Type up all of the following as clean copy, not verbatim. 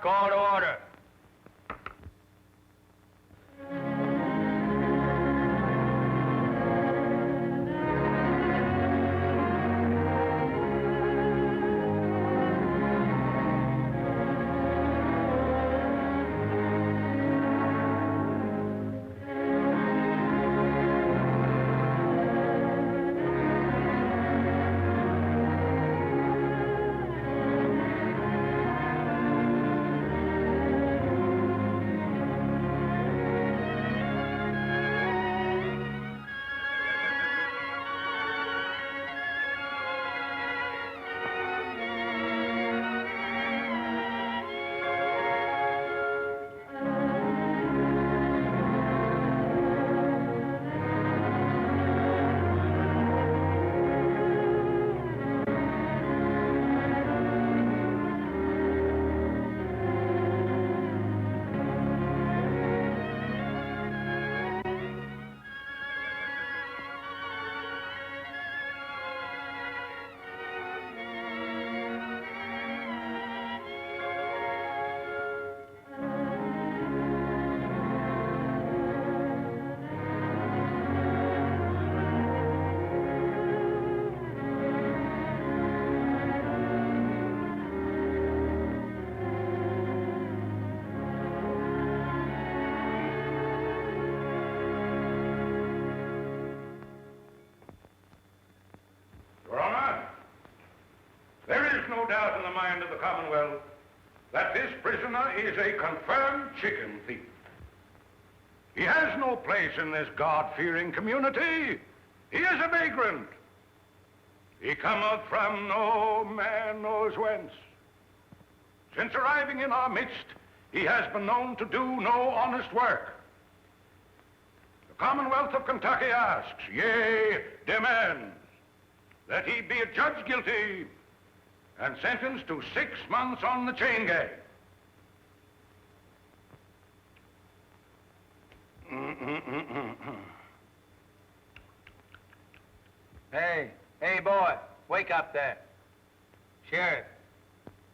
call to order. No doubt in the mind of the Commonwealth that this prisoner is a confirmed chicken thief. He has no place in this God-fearing community. He is a vagrant. He cometh from no man knows whence. Since arriving in our midst, he has been known to do no honest work. The Commonwealth of Kentucky asks, yea, demands, that he be adjudged guilty and sentenced to 6 months on the chain gang. Hey, boy, wake up there. Sheriff,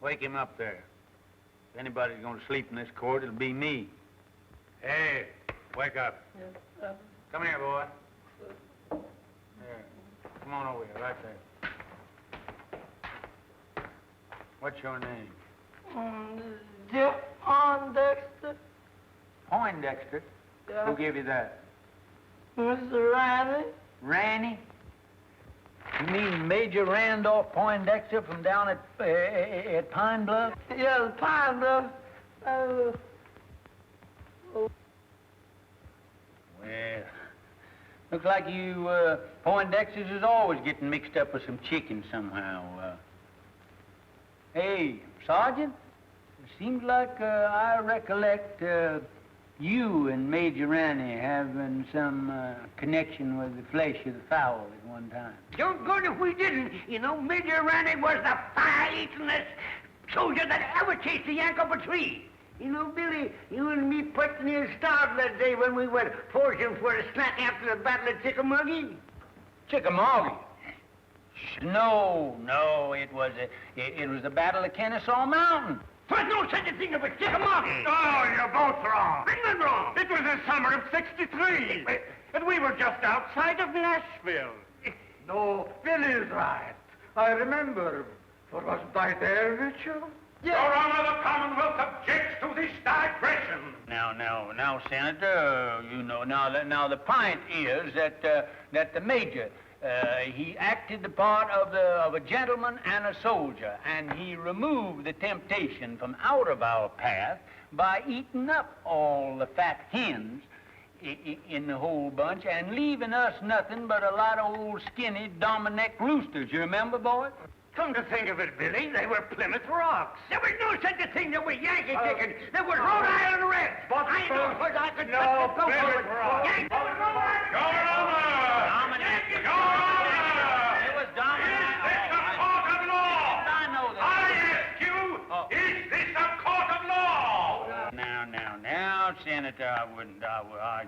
wake him up there. If anybody's going to sleep in this court, it'll be me. Hey, wake up. Yes, Come here, boy. Here. Come on over here, right there. What's your name? Poindexter. Poindexter? Yeah. Who gave you that? Mr. Riley. Ranny? You mean Major Randolph Poindexter from down at Pine Bluff? Yes, Pine Bluff. Well, looks like you Poindexters is always getting mixed up with some chicken somehow. Hey, Sergeant, it seems like I recollect you and Major Ranny having some connection with the flesh of the fowl at one time. Doggone if we didn't. You know, Major Ranny was the fire-eatingest soldier that ever chased a yank up a tree. You know, Billy, you and me put near starved that day when we went foraging for a snack after the Battle of Chickamauga. Chickamauga? No, it was the Battle of Kennesaw Mountain. There's no such a thing as a Chickamauga. Oh, you're both wrong. I'm wrong. It was the summer of '63, and we were just outside of Nashville. No, Billy's right. I remember. For wasn't I there, Mitchell? Your Honor, the Commonwealth objects to this digression. Now, Senator, you know, now the point is that the Major, he acted the part of a gentleman and a soldier, and he removed the temptation from out of our path by eating up all the fat hens in the whole bunch and leaving us nothing but a lot of old skinny Dominic roosters. You remember, boy? Come to think of it, Billy, they were Plymouth Rocks. There was no such a thing that were Yankee chicken. There was Rhode Island Reds. But I know what I could no, Plymouth Rocks. Yankee. Your Honor! Dominic. Your Honor! It was Dominic. Is this a court of law? I know that. I ask you, is this a court of law? Now, Senator, I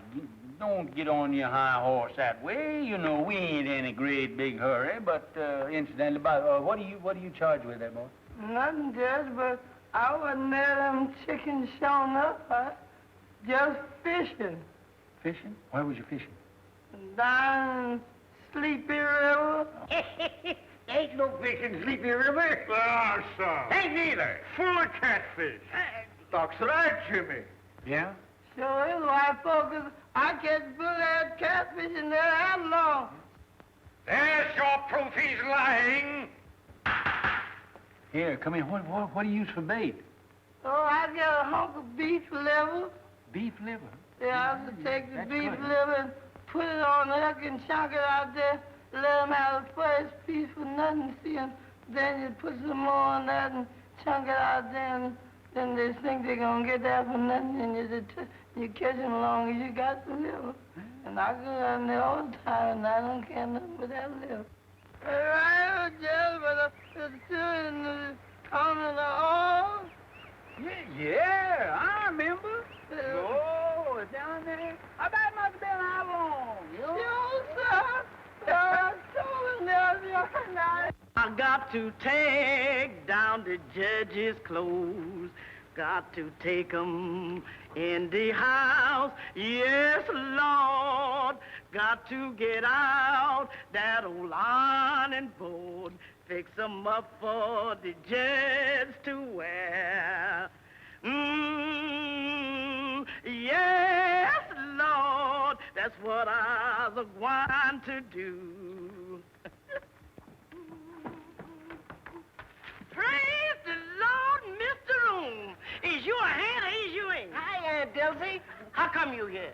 don't get on your high horse that way. You know, we ain't in a great big hurry, but incidentally, what are you charged with there, boy? Nothing, Judge, but I wasn't there, them chickens showing up. I just fishing. Fishing? Where was you fishing? Down in Sleepy River. Ain't no fish in Sleepy River. Ah, son. Ain't neither. Full of catfish. Doc's right, Jimmy. Yeah? Sure is, white folks. I catch bullet catfish in there that long. There's your proof he's lying. Here, come in. What do you use for bait? Oh, I get a hunk of beef liver. Beef liver. Yeah, I have to take the That's beef good. liver and put it on the hook and chunk it out there. Let them have the first piece for nothing, see, and then you put some more on that and chunk it out there, and then they think they're gonna get that for nothing, and you catch them long as you got the liver. And I go down there all the time, and I don't care nothing but that liver. Right, Jell, but the two in the corner of the oil. Yeah, I remember. Oh, down there. I bet it must have been how long? Sure, sir. I told him there the other night. I got to take down the judge's clothes. Got to take 'em in the house. Yes, Lord. Got to get out that old ironing board. Fix 'em up for the judge to wear. Yes, Lord, that's what I was going to do. Praise the Lord, Mr. Room. Is you a hand or is you ain't? Hi, Aunt Dilsey. How come you here?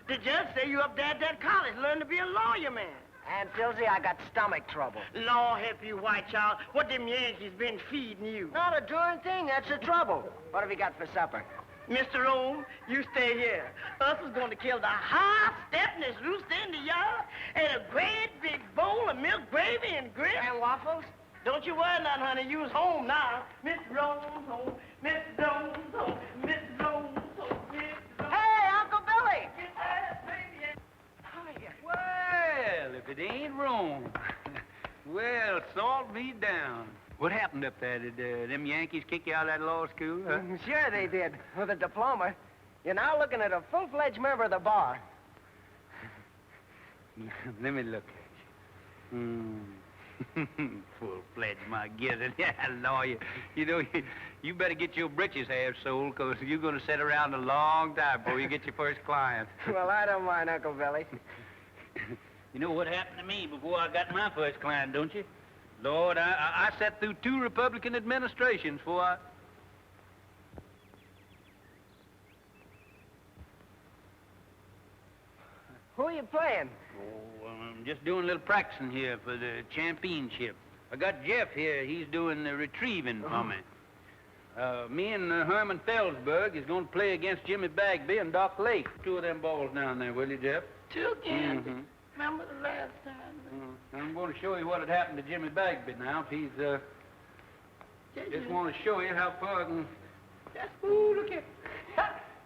The judge say you up there at that college, learn to be a lawyer, man. Aunt Dilsey, I got stomach trouble. Lord help you, white child. What them Yankees been feeding you? Not a darn thing. That's the trouble. What have you got for supper? Mr. Rome, you stay here. Us is going to kill the high steppin'est rooster in the yard and a great big bowl of milk gravy and grits. And waffles? Don't you worry nothing, honey. You's home now. Miss Rome's home. Miss Rome's home. Miss Rome's home. Miss Rome's Hey, Uncle Billy! Well, if it ain't wrong. Well, salt me down. What happened up there? Did them Yankees kick you out of that law school? Huh? Sure they did, with a diploma. You're now looking at a full-fledged member of the bar. Let me look at you. Full-fledged, my gizzard. Yeah, lawyer. You know, you better get your britches half sold, because you're going to sit around a long time before you get your first client. Well, I don't mind, Uncle Billy. You know what happened to me before I got my first client, don't you? Lord, I sat through 2 Republican administrations before I... Who are you playing? Oh, I'm just doing a little practicing here for the championship. I got Jeff here. He's doing the retrieving for me. Me and Herman Felsberg is going to play against Jimmy Bagby and Doc Lake. 2 of them balls down there, will you, Jeff? 2 again. Mhm. Remember the last time? I'm going to show you what had happened to Jimmy Bagby now. If he's, just want to show you how far I can... Ooh, look at...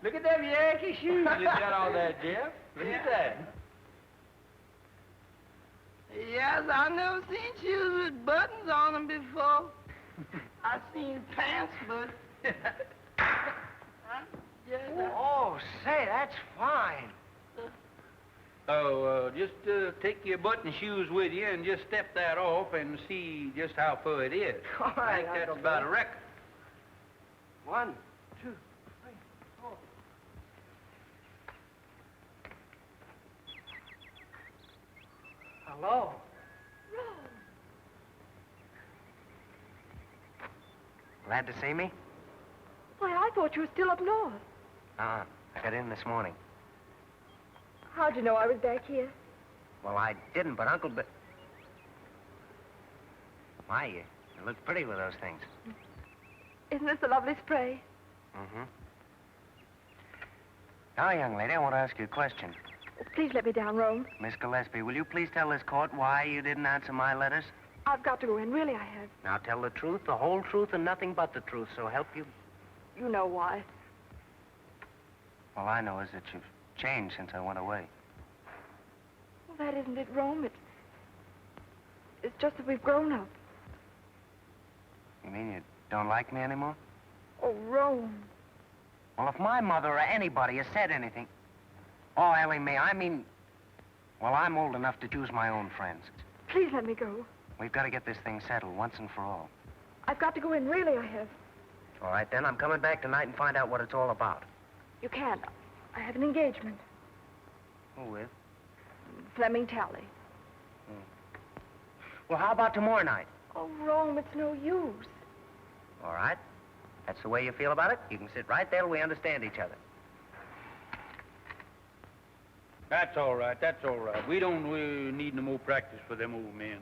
Look at them Yankee shoes you got all that, Jeff. Look at that. Yes, I never seen shoes with buttons on them before. I seen pants, but... Oh, say, that's fine. Oh, just take your button shoes with you and just step that off and see just how far it is. All I right, think that's Uncle about a Billy. record. 1, 2, 3, 4. Hello? Glad to see me? Why, I thought you were still up north. I got in this morning. How'd you know I was back here? Well, I didn't, but Uncle Bill... Why, you look pretty with those things. Isn't this a lovely spray? Mm-hmm. Now, young lady, I want to ask you a question. Oh, please let me down, Rome. Miss Gillespie, will you please tell this court why you didn't answer my letters? I've got to go in. Really, I have. Now, tell the truth, the whole truth, and nothing but the truth, so help you. You know why. All I know is that you've changed since I went away. Well, that isn't it, Rome. It's just that we've grown up. You mean you don't like me anymore? Oh, Rome. Well, if my mother or anybody has said anything... Oh, Ellie Mae, I mean... Well, I'm old enough to choose my own friends. Please let me go. We've got to get this thing settled once and for all. I've got to go in, really, I have. All right, then. I'm coming back tonight and find out what it's all about. You can't. I have an engagement. Who with? Fleming Talley. Well, how about tomorrow night? Oh, Rome, it's no use. All right. That's the way you feel about it. You can sit right there till we understand each other. That's all right, that's all right. We don't need no more practice for them old men.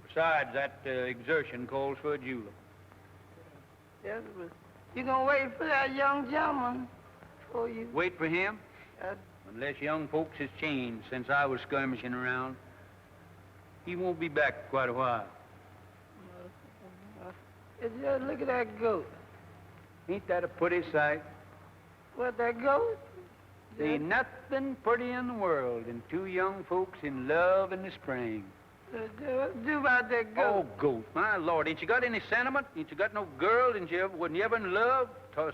Besides, that exertion calls for a julep. Yes, but you gonna wait for that young gentleman for you? Wait for him? Yes. Unless young folks has changed since I was skirmishing around. He won't be back for quite a while. Just look at that goat. Ain't that a pretty sight? What, that goat? There ain't nothing pretty in the world than two young folks in love in the spring. What do about that goat? Oh, goat, my Lord, ain't you got any sentiment? Ain't you got no girl? Wasn't you ever in love?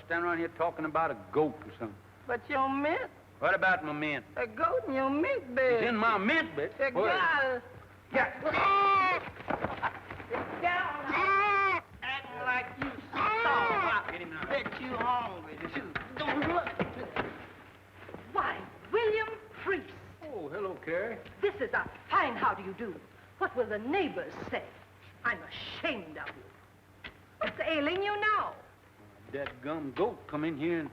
Stand around here talking about a goat or something. But your mint, What about my mint? a goat in your mint bed. It's in my mint bed. That Where? guy, Yeah. acting like you starved. Get him now. Bet you hungry. Don't look. Why, William Priest, Oh, hello, Carrie. this is a fine how do you do. What will the neighbors say? I'm ashamed of you. What's ailing you now? That gum goat come in here and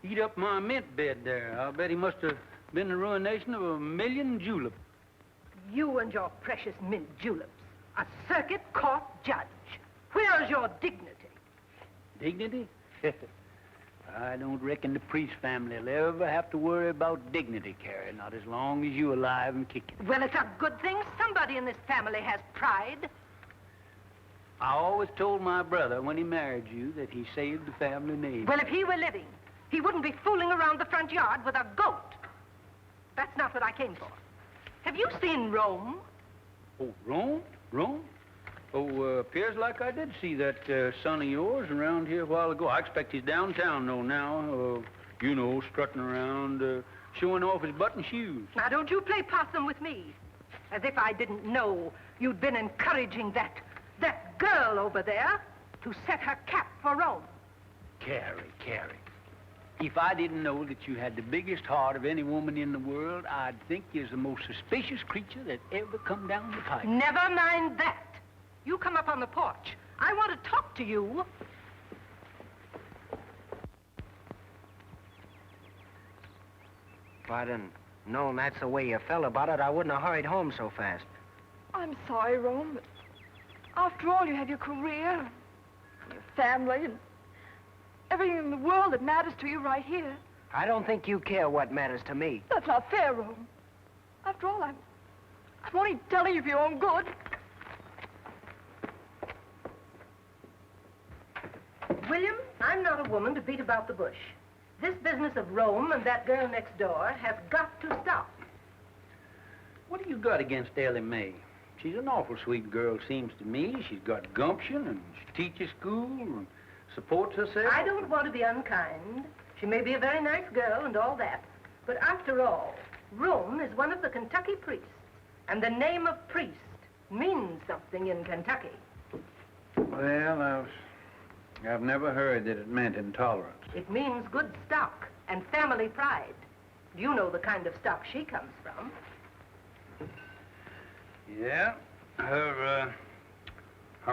eat up my mint bed there. I'll bet he must have been the ruination of 1,000,000 juleps. You and your precious mint juleps. A circuit court judge. Where's your dignity? Dignity? I don't reckon the Priest family will ever have to worry about dignity, Carrie, not as long as you're alive and kicking. Well, it's a good thing somebody in this family has pride. I always told my brother when he married you that he saved the family name. Well, if he were living, he wouldn't be fooling around the front yard with a goat. That's not what I came for. Have you seen Rome? Oh, Rome? Rome? Oh, appears like I did see that son of yours around here a while ago. I expect he's downtown, though, now. Strutting around, showing off his button shoes. Now, don't you play possum with me. As if I didn't know you'd been encouraging that girl over there to set her cap for Rome. Carrie. If I didn't know that you had the biggest heart of any woman in the world, I'd think you're the most suspicious creature that ever come down the pike. Never mind that. You come up on the porch. I want to talk to you. If I'd have known that's the way you felt about it, I wouldn't have hurried home so fast. I'm sorry, Rome, but after all, you have your career, and your family, and everything in the world that matters to you right here. I don't think you care what matters to me. That's not fair, Rome. After all, I'm only telling you for your own good. William, I'm not a woman to beat about the bush. This business of Rome and that girl next door has got to stop. What do you got against Ellie Mae? She's an awful sweet girl, seems to me. She's got gumption, and she teaches school, and supports herself. I don't want to be unkind. She may be a very nice girl and all that. But after all, Rome is one of the Kentucky priests. And the name of priest means something in Kentucky. Well, I've never heard that it meant intolerance. It means good stock and family pride. You know the kind of stock she comes from. Yeah, her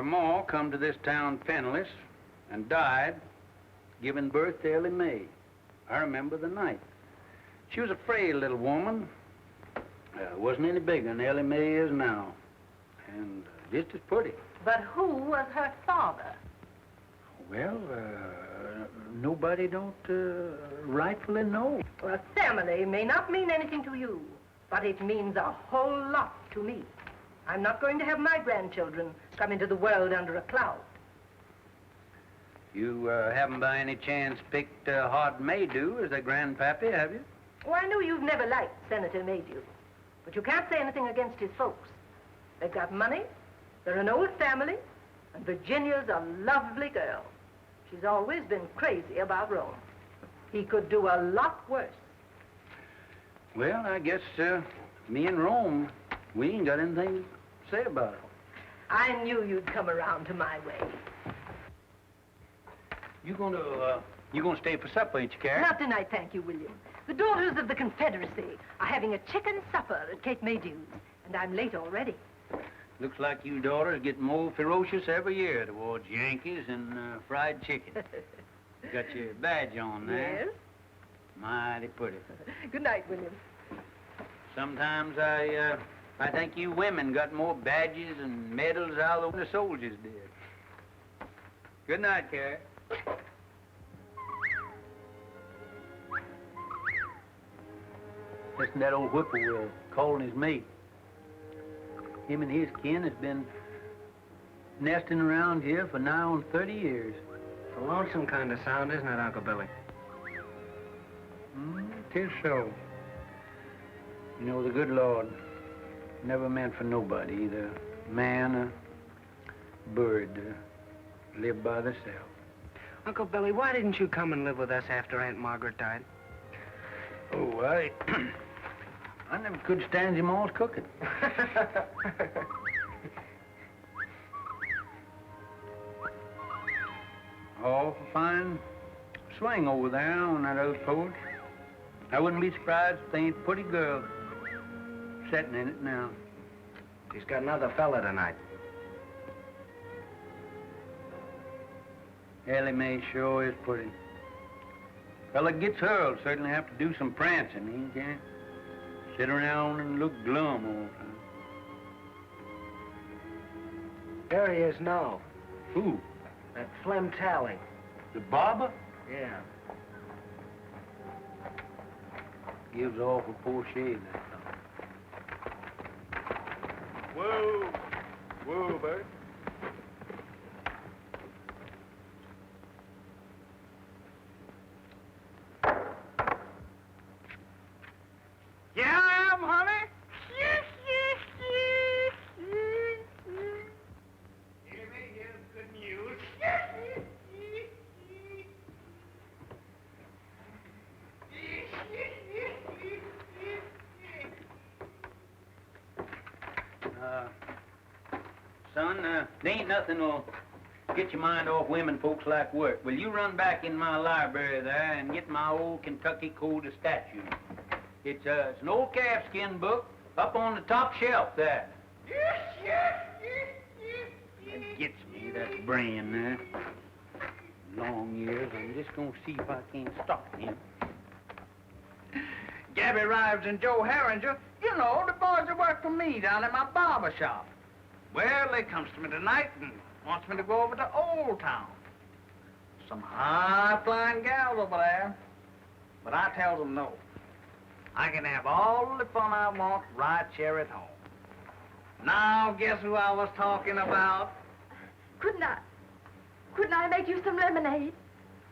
ma come to this town penniless and died giving birth to Ellie Mae. I remember the night. She was a frail little woman. Wasn't any bigger than Ellie Mae is now. And just as pretty. But who was her father? Well, nobody don't rightfully know. Well, family may not mean anything to you, but it means a whole lot to me. I'm not going to have my grandchildren come into the world under a cloud. You haven't by any chance picked Hod Maydew as a grandpappy, have you? Oh, I know you've never liked Senator Maydew, but you can't say anything against his folks. They've got money, they're an old family, and Virginia's a lovely girl. She's always been crazy about Rome. He could do a lot worse. Well, I guess me and Rome, we ain't got anything to say about it. I knew you'd come around to my way. You gonna stay for supper, ain't you, Carrie? Not tonight, thank you, William. The daughters of the Confederacy are having a chicken supper at Kate Maydew's, and I'm late already. Looks like you daughters get more ferocious every year towards Yankees and fried chicken. You got your badge on there. Yes? Mighty pretty. Good night, William. Sometimes I think you women got more badges and medals out of than the soldiers did. Good night, Carrie. Listen to that old whippoorwill calling his mate. Him and his kin has been nesting around here for nigh on 30 years. It's a lonesome kind of sound, isn't it, Uncle Billy? Tis so. You know, the good Lord never meant for nobody, either man or bird, to live by themselves. Uncle Billy, why didn't you come and live with us after Aunt Margaret died? Oh, I never could stand your ma's cooking. Oh, fine swing over there on that old porch. I wouldn't be surprised if they ain't a pretty girl sitting in it now. She's got another fella tonight. Ellie Mae sure is pretty. Fella gets her will certainly have to do some prancing. He can't sit around and look glum all the time. There he is now. Who? That Flem Tally. The barber? Yeah. Gives awful poor shade, that fella. Whoa. Whoa, Bert. Yeah, I am, honey. Here's good news. Son, there ain't nothing will get your mind off women folks like work. Will you run back in my library there and get my old Kentucky Code of Statutes? It's an old calfskin book up on the top shelf there. That gets me, that brain there. Long years, I'm just gonna see if I can't stop him. Gabby Rives and Joe Herringer, you know, the boys that work for me down at my barber shop. Well, they comes to me tonight and wants me to go over to Old Town. Some high-flying gals over there. But I tells them no. I can have all the fun I want right here at home. Now, guess who I was talking about? Couldn't I make you some lemonade?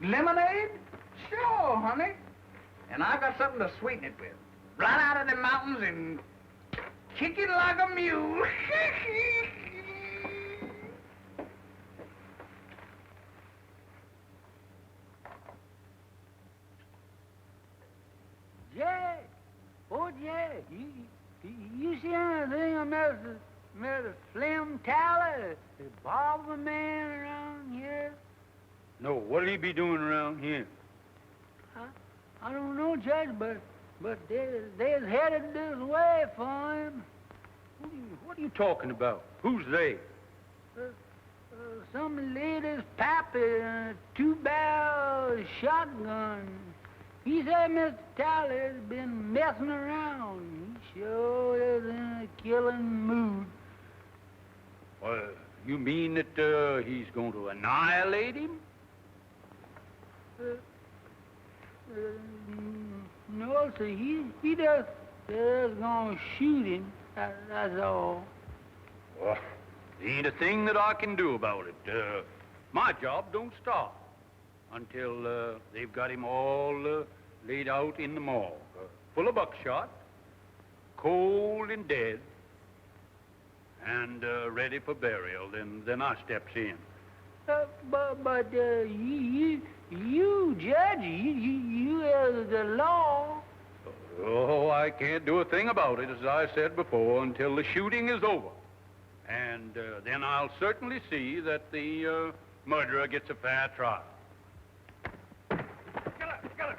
Lemonade? Sure, honey. And I got something to sweeten it with. Right out of the mountains and kick it like a mule. Jack! Oh, Jack, you see anything of Mr. Slim Tyler, the barber man around here? No, what'll he be doing around here? I don't know, Judge, but they's headed this way for him. What are you talking about? Who's they? Some lady's pappy and a two-barrel shotgun. He said Mr. Tyler's been messing around. He sure is in a killing mood. You mean that he's going to annihilate him? No, sir. He just gonna shoot him. That's all. Well, there ain't a thing that I can do about it. My job don't stop until they've got him all laid out in the morgue, full of buckshot, cold and dead, and ready for burial. Then I steps in. You, Judge, you the law. Oh, I can't do a thing about it, as I said before, until the shooting is over. And then I'll certainly see that the murderer gets a fair trial. Get it!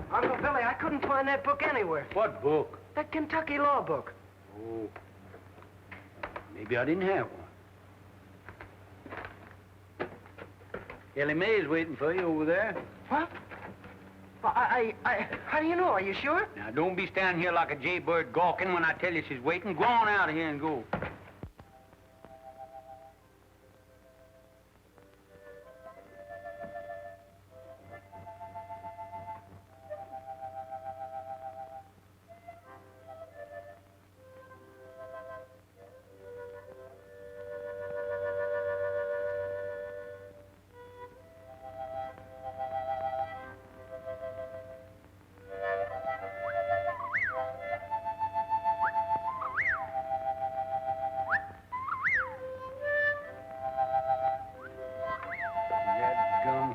Uncle Billy, I couldn't find that book anywhere. What book? That Kentucky law book. Oh, maybe I didn't have one. Ellie Mae's waiting for you over there. What? How do you know? Are you sure? Now, don't be standing here like a jaybird gawking when I tell you she's waiting. Go on out of here and go.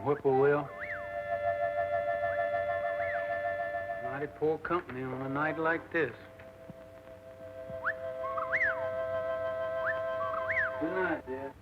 Whippoorwill. Mighty poor company on a night like this. Good night, dear.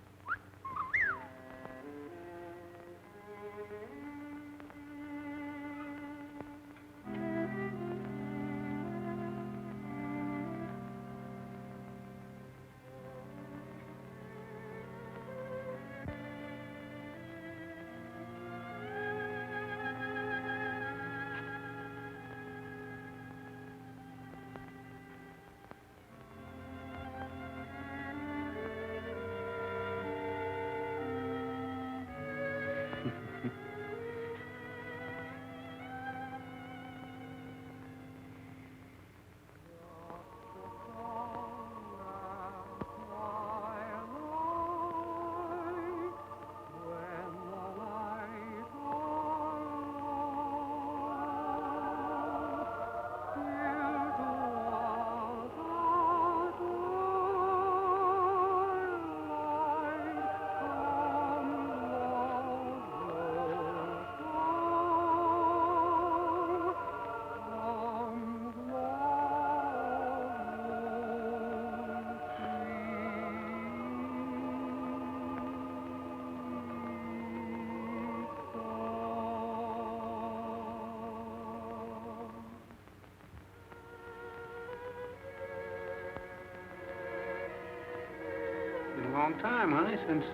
Been a long time, honey, since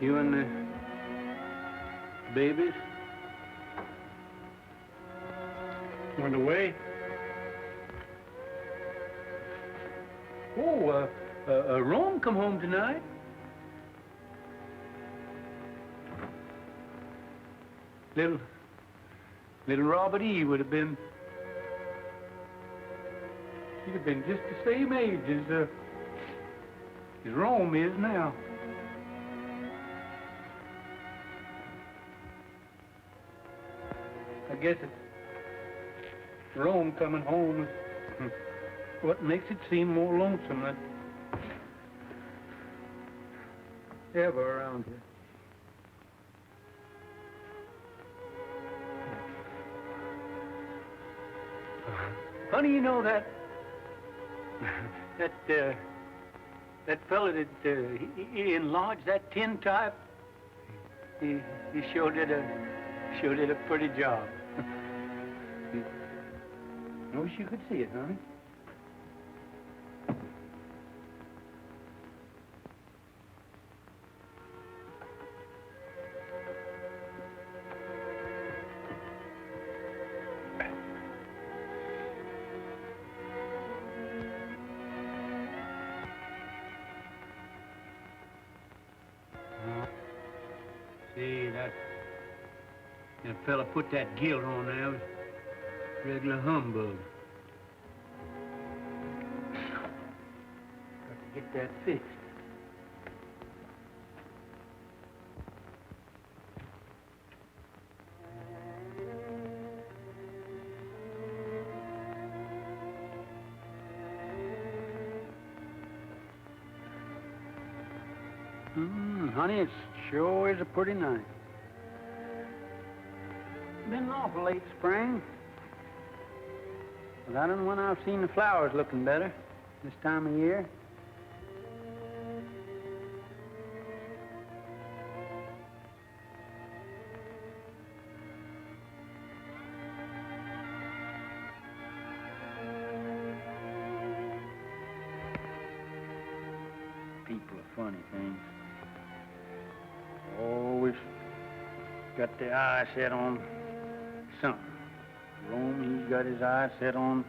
you and the babies went away. Oh, Rome come home tonight. Little Robert E. would have been, he'd have been just the same age as Rome is now. I guess it's Rome coming home is what makes it seem more lonesome than ever around here. Honey, you know that fella that he enlarged that tin type. He sure did a pretty job. I wish you could see it, honey. See, that fella put that gilt on there was regular humbug. Got to get that fixed. Honey, it sure is a pretty night. Been an awful late spring. But I don't know when I've seen the flowers looking better this time of year. People are funny things. Always got their eye set on something. Rome, he's got his eye set on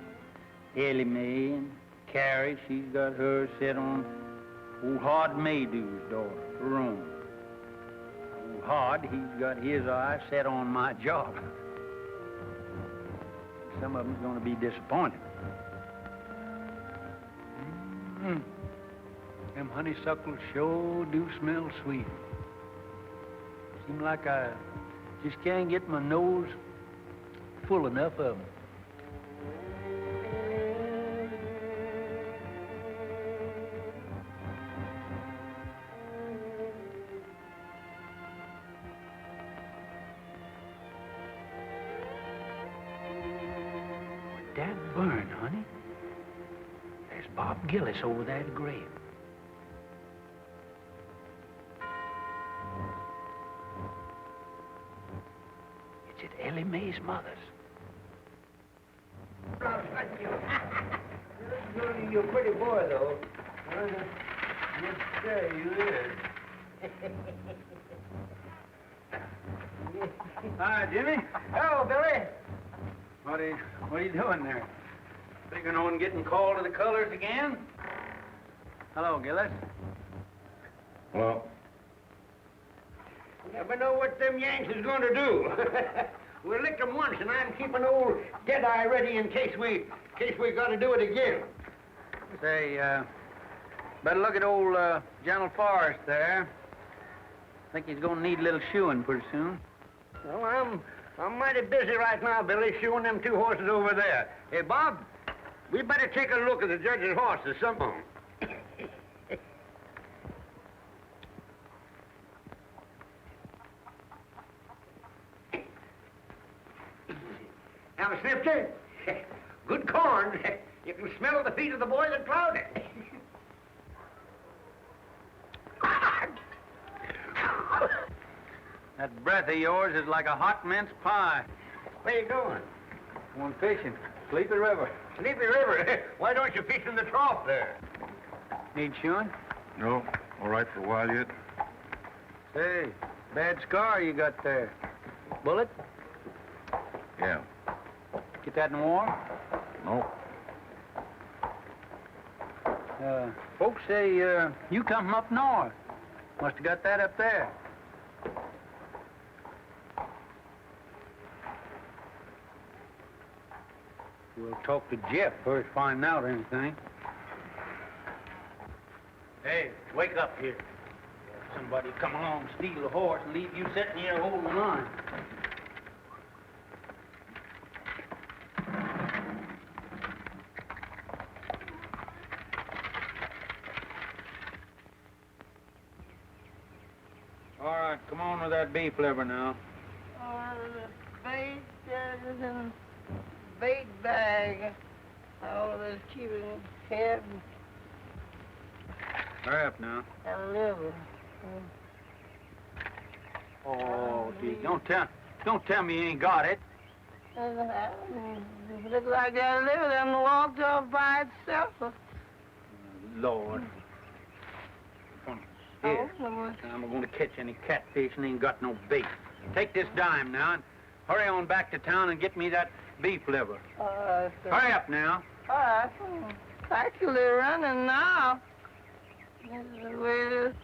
Ellie Mae, and Carrie, she's got hers set on old Hard Maydew's daughter, Rome. Old Hard, he's got his eye set on my job. Some of them's gonna be disappointed. Them honeysuckles sure do smell sweet. Seem like I just can't get my nose full enough of them. That burn, honey. There's Bob Gillis over there at the grave. It's at Ellie Mae's mother's. You're a pretty boy, though. Yes, sir, you is. Hi, Jimmy. Hello, Billy. What are you doing there? Figuring on getting called to the colors again? Hello, Gillis. Well, Never know what them Yanks is going to do. We licked them once, and I'm keeping old Deadeye ready in case we got to do it again. Say, better look at old General Forrest there. Think he's gonna need a little shoeing pretty soon. Well, I'm mighty busy right now, Billy, shoeing them two horses over there. Hey, Bob, we better take a look at the judge's horses sometime. Have a sniff, too? Good corn. You can smell the feet of the boy that plowed it. That breath of yours is like a hot mince pie. Where you going? Going fishing. Sleepy River. Sleepy River. Why don't you fish in the trough there? Need shoeing? no, all right for a while yet. Say, bad scar you got there. Bullet? Yeah. Get that in war? No. Folks say you come from up north. Must have got that up there. We'll talk to Jeff first, find out anything. Hey, wake up here. Somebody come along, steal a horse, and leave you sitting here holding the line. All right, come on with that beef liver now. The bait is in bait bag. All of this keeping head Hurry up now. and liver. Oh, gee, don't tell me you ain't got it. Look like that liver done walked off by itself. Lord. Here, I'm going to catch any catfish and ain't got no bait. Take this dime now and hurry on back to town and get me that beef liver. Hurry up now. All right. Actually running now. This is the way it is.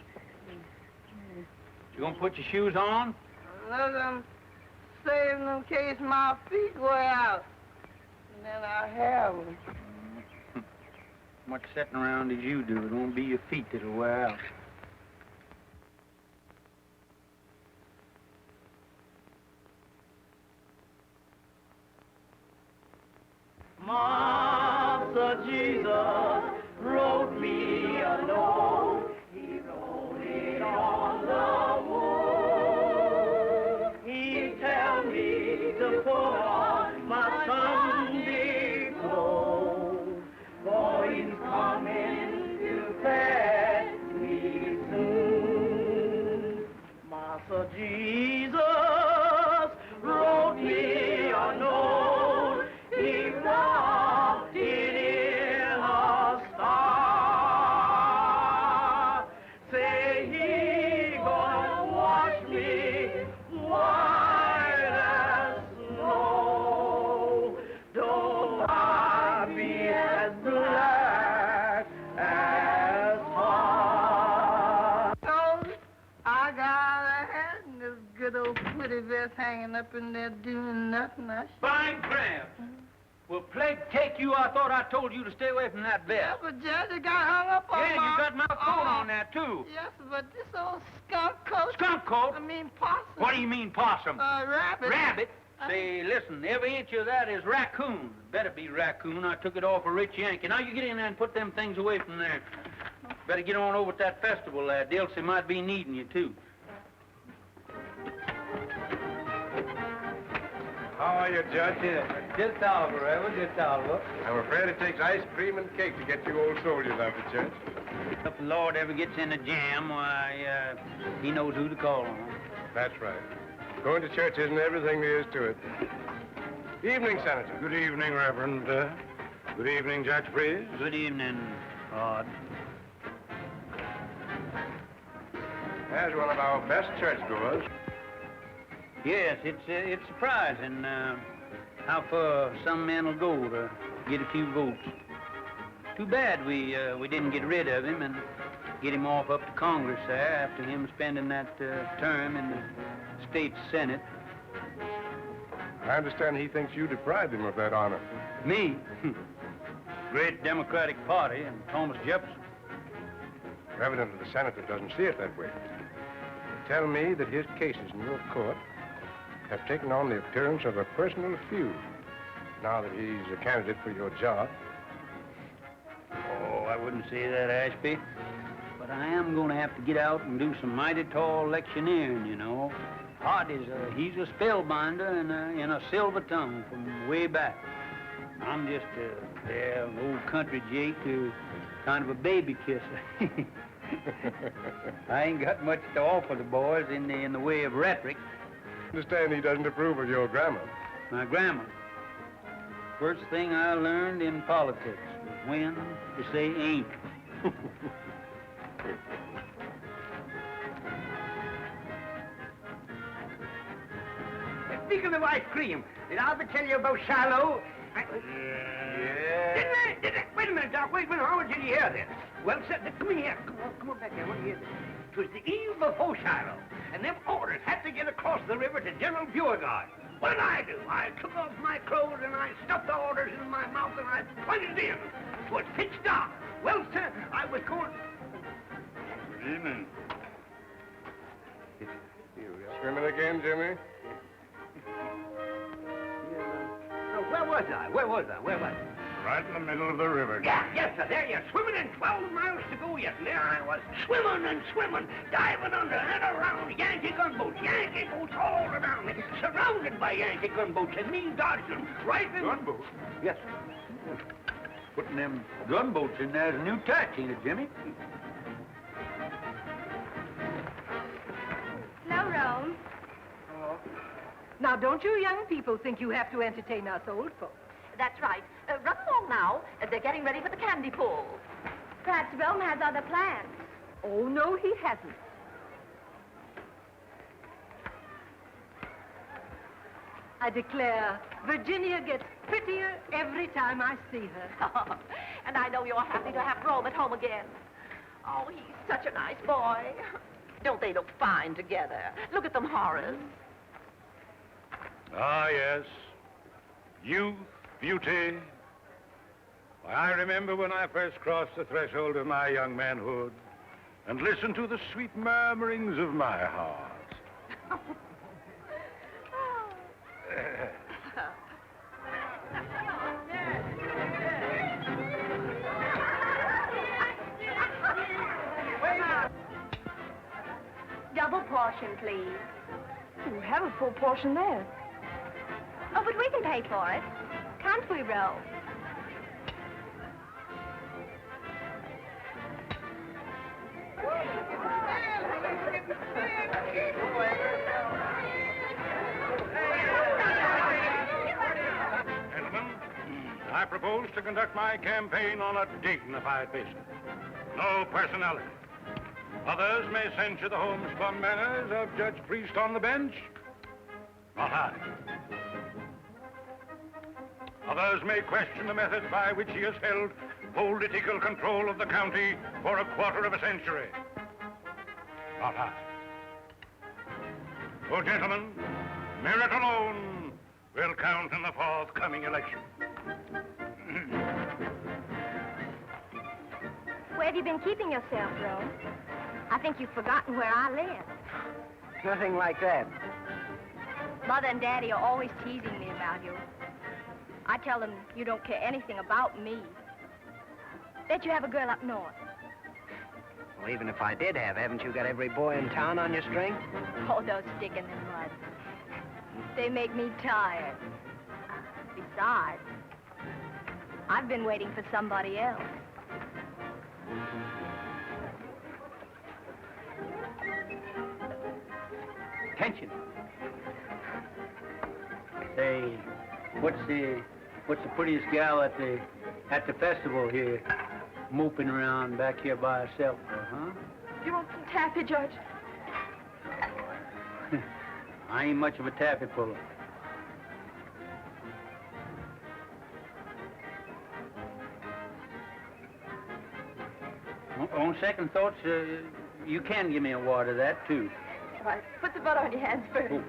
You gonna put your shoes on? Look, I'm saving in case my feet go out. And then I have them. Much sitting around as you do. It won't be your feet that'll wear out. Master Jesus wrote me a note. He wrote it all. just hanging up in there doing nothing. By crap! Well, plague take you, I thought I told you to stay away from that Yeah, vet. but Judge, it got hung up on Yeah, you got my coat on there, too. Yes, but this old skunk coat... Skunk coat? I mean possum. What do you mean, possum? Rabbit. Rabbit? Say, listen, every inch of that is raccoon. Better be raccoon. I took it off a rich Yankee. Now you get in there and put them things away from there. Better get on over at that festival, lad. Dilsey might be needing you, too. How are you, Judge? Just Oliver, Reverend, just Oliver. I'm afraid it takes ice cream and cake to get you old soldiers out of the church. If the Lord ever gets in a jam, why, he knows who to call on. That's right. Going to church isn't everything there is to it. Evening, Senator. Good evening, Reverend. Good evening, Judge Breeze. Good evening, Rod. There's one of our best churchgoers. Yes, it's surprising how far some men will go to get a few votes. Too bad we didn't get rid of him and get him off up to Congress there after him spending that term in the state Senate. I understand he thinks you deprived him of that honor. Me? Great Democratic Party and Thomas Jefferson. Evidently, the senator doesn't see it that way. They tell me that his cases in your court have taken on the appearance of a personal feud now that he's a candidate for your job. Oh, I wouldn't say that, Ashby. But I am going to have to get out and do some mighty tall electioneering, you know. Hart he's a spellbinder in a silver tongue from way back. I'm just an old country Jake, kind of a baby kisser. I ain't got much to offer the boys in the way of rhetoric. I understand he doesn't approve of your grammar. My grammar. First thing I learned in politics was when to say ain't. Speaking of ice cream, did I ever tell you about Shiloh? Yeah. Didn't I? Wait a minute, Doc. Wait a minute. How did you hear this? Well, come here. Come on back here. I want to hear this. It was the eve before Shiloh, and them orders had to get across the river to General Beauregard. What did I do? I took off my clothes and I stuffed the orders in my mouth and I plunged in. It was pitch dark. Well, sir, I was going... Good evening. Swimming again, Jimmy? Where was I? Where was I? Right in the middle of the river. Yeah, yes, sir. There you're swimming in 12 miles to go yet. And there I was, swimming and swimming, diving under and around Yankee gunboats all around me, surrounded by Yankee gunboats, and me dodging them right in... Gunboats? Yes. Putting them gunboats in there's a new tax, ain't it, Jimmy? Hello, Rome. Now, don't you young people think you have to entertain us old folks? That's right. Run along now. They're getting ready for the candy pull. Perhaps Rome has other plans. Oh, no, he hasn't. I declare, Virginia gets prettier every time I see her. And I know you're happy to have Rome at home again. Oh, he's such a nice boy. Don't they look fine together? Look at them, Horace. Ah, yes. Youth, beauty. Why, I remember when I first crossed the threshold of my young manhood and listened to the sweet murmurings of my heart. Double portion, please. You have a full portion there. Oh, but we can pay for it. Can't we, Rome? Gentlemen, I propose to conduct my campaign on a dignified basis. No personality. Others may censure the homespun manners of Judge Priest on the bench. Not I. Others may question the methods by which he has held political control of the county for a quarter of a century. Not I. Oh, gentlemen, Merit alone will count in the forthcoming election. Where have you been keeping yourself, Rome? I think you've forgotten where I live. Nothing like that. Mother and Daddy are always teasing me about you. I tell them you don't care anything about me. Bet you have a girl up north. Well, even if I did have, haven't you got every boy in town on your string? Oh, those stick in the mud. They make me tired. Besides, I've been waiting for somebody else. Attention. Say, what's the prettiest gal at the festival here, moping around back here by herself, huh? You want some taffy, Judge? I ain't much of a taffy puller. On second thoughts, you can give me a wad of that, too. All right, put the butter on your hands first. Oh.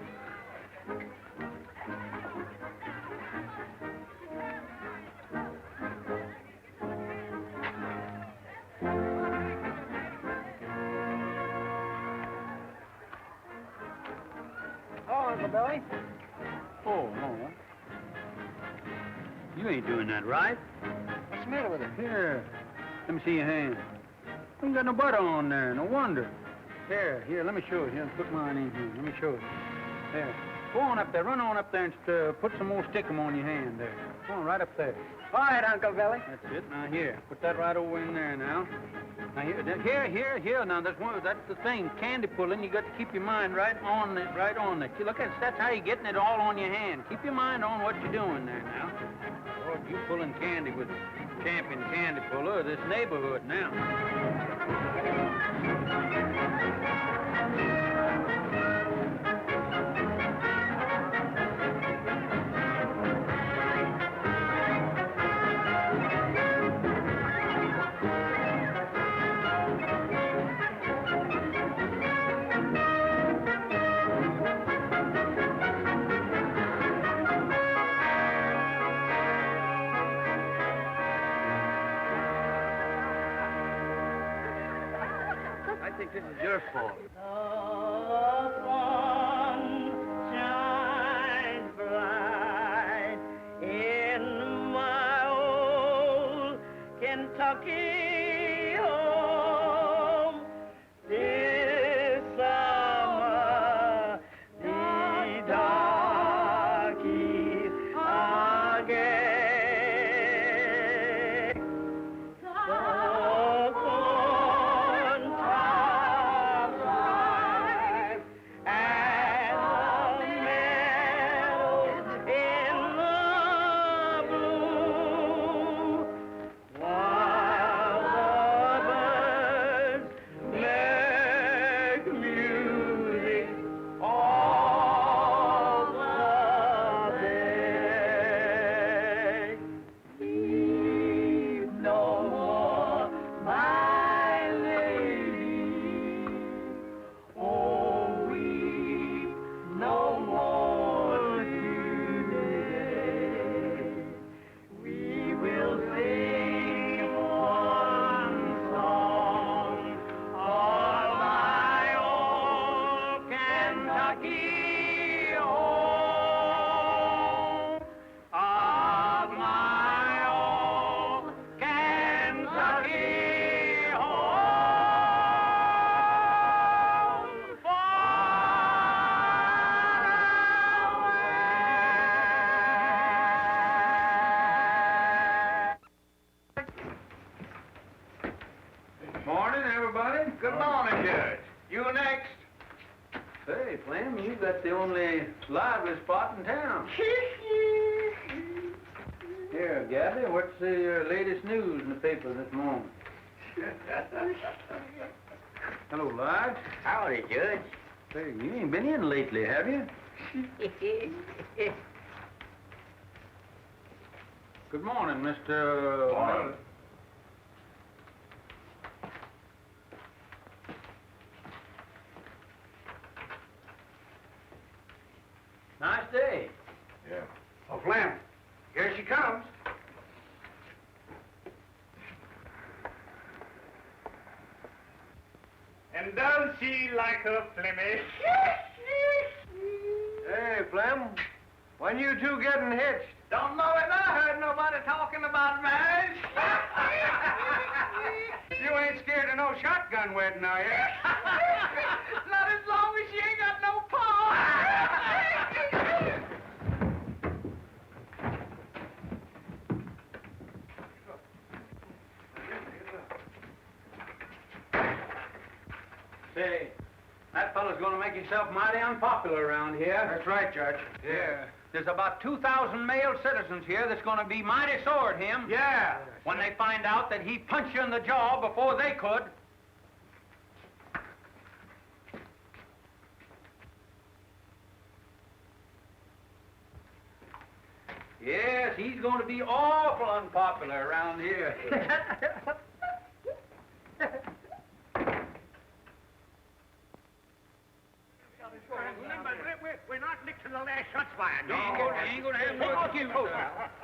Oh, Uncle Billy. Oh, no. You ain't doing that right. What's the matter with it? Here, let me see your hand. You ain't got no butter on there, no wonder. Here, let me show you. Here, put mine in here. Let me show you. There. Go on up there, run on up there and put some more stickum on your hand there. Go on, right up there. All right, Uncle Billy. That's it. Now here, put that right over in there now. Now here. Now that's the thing. Candy pulling, you got to keep your mind right on it. Look at that's how you're getting it all on your hand. Keep your mind on what you're doing there now. Lord, you pulling candy with champion candy puller of this neighborhood now. I think this is your fault. The sun shines bright in my old Kentucky home. This summer, the darkies are gay. Morning, everybody. Good morning, Judge. You next. Hey, Flem, you got the only lively spot in town. Here, Gabby, what's the latest news in the paper this morning? Hello, Lodge. Howdy, Judge. Hey, you ain't been in lately, have you? Good morning, Mr. Morning. Now, And does she like her Flemish? Hey, Flem, when you two getting hitched? Don't know it. I heard nobody talking about marriage. You ain't scared of no shotgun wedding, are you? Not as long as she ain't got no paw. Say, that fellow's gonna make himself mighty unpopular around here. That's right, Judge. Yeah. There's about 2,000 male citizens here that's gonna be mighty sore at him. Yeah. When they find out that he punched you in the jaw before they could. Yes, he's going to be awful unpopular around here. We're not licked to the last shots fired. You ain't gonna have no excuse.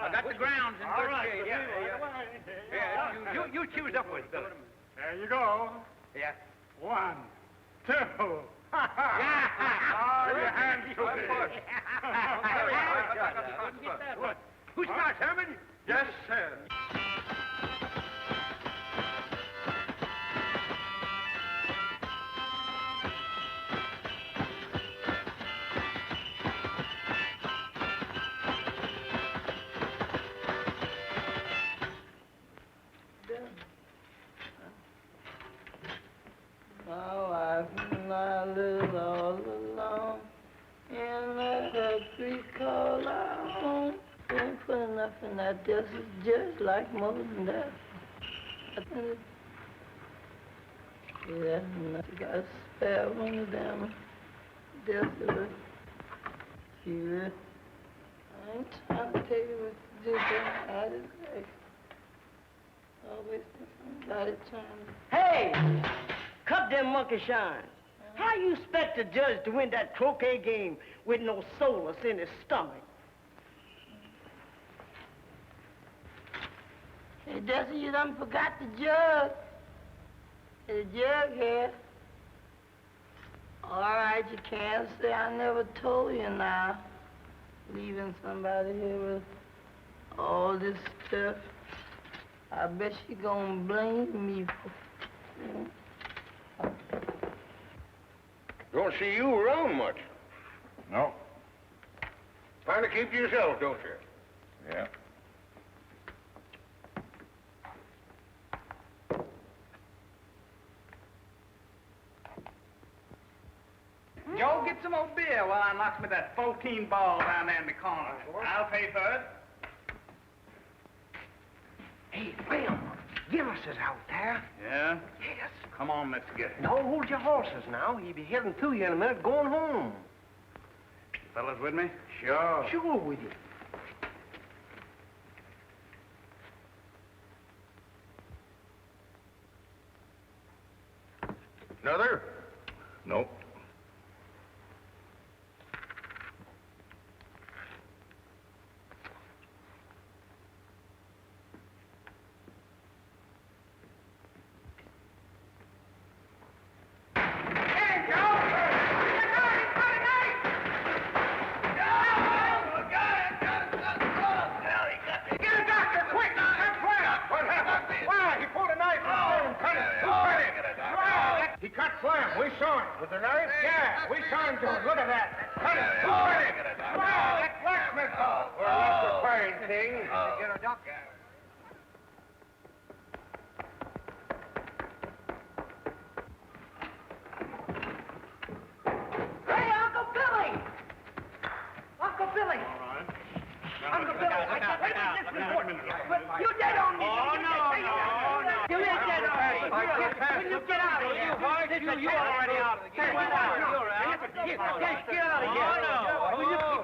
I got the grounds in good shape. Yeah, You choose up with Billy. There you go. Yeah. 1, 2. Oh, your hands took it. Who starts, Herman? Yes, sir. My wife and I live all alone in that street called our home. Ain't put enough in that desk. It's just like more than that. Yeah, enough. You got to spare one of them. Just a few. I ain't trying to tell you what to do, but I just say. Always somebody trying to. Hey! Cut them monkey shine. How you expect a judge to win that croquet game with no solace in his stomach? Hey, Desi, you done forgot the jug. The jug here. All right, you can't say I never told you now. Leaving somebody here with all this stuff. I bet she gonna blame me for... Don't see you around much. No. Trying to keep to yourself, don't you? Yeah. Joe, get some more beer while I knock me that 14 ball down there in the corner. I'll pay for it. Hey, Phil, Gillis is out there. Yeah? Yes. Come on, let's get it. No, hold your horses now. He'll be heading to you in a minute, going home. Fellas with me? Sure. Sure with you. Another? Nope. He cut Slam. We saw him. With the knife? Yeah, we saw him do it. Look at that. Cut it. Who cut it? Wow, that blacksmith fellow. Well, that's a fine thing. Get a doctor. Hey, Uncle Billy! Uncle Billy! All right. Uncle Billy, I got this report. You dead on me. Oh, no. You ain't dead on me. When you get out of here. You're already out of the game. Get out. You're out. Get out of here. Oh, no.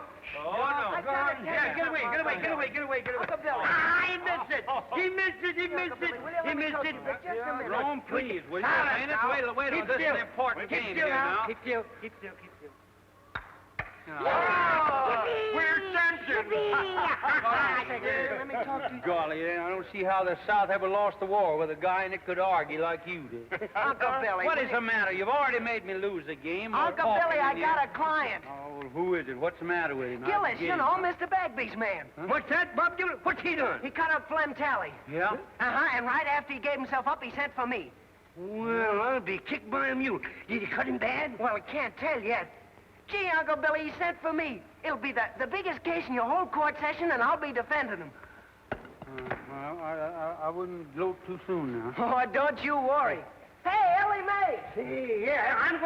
Yeah, get away. Uncle Billy. Ah, he missed it. He missed it. Rome, please, will you? Wait, this is an important game here now. Keep still. Oh. We're dancing. Let me talk to you. Golly, I don't see how the South ever lost the war with a guy that could argue like you did. Uncle Billy. What is the matter? You've already made me lose the game. Uncle Billy, I got a client. Oh, well, who is it? What's the matter with him? Gillis, you know, Mr. Bagby's man. Huh? What's that, Bob? What's he doing? He cut up Flem Tally. Yeah? Uh-huh, and right after he gave himself up, he sent for me. Well, I'll be kicked by a mule. Did he cut him bad? Well, I can't tell yet. Gee, Uncle Billy, he sent for me. It'll be the biggest case in your whole court session, and I'll be defending him. Well, I wouldn't gloat too soon now. Oh, don't you worry. Hey, Ellie Mae! Hey, yeah, I'm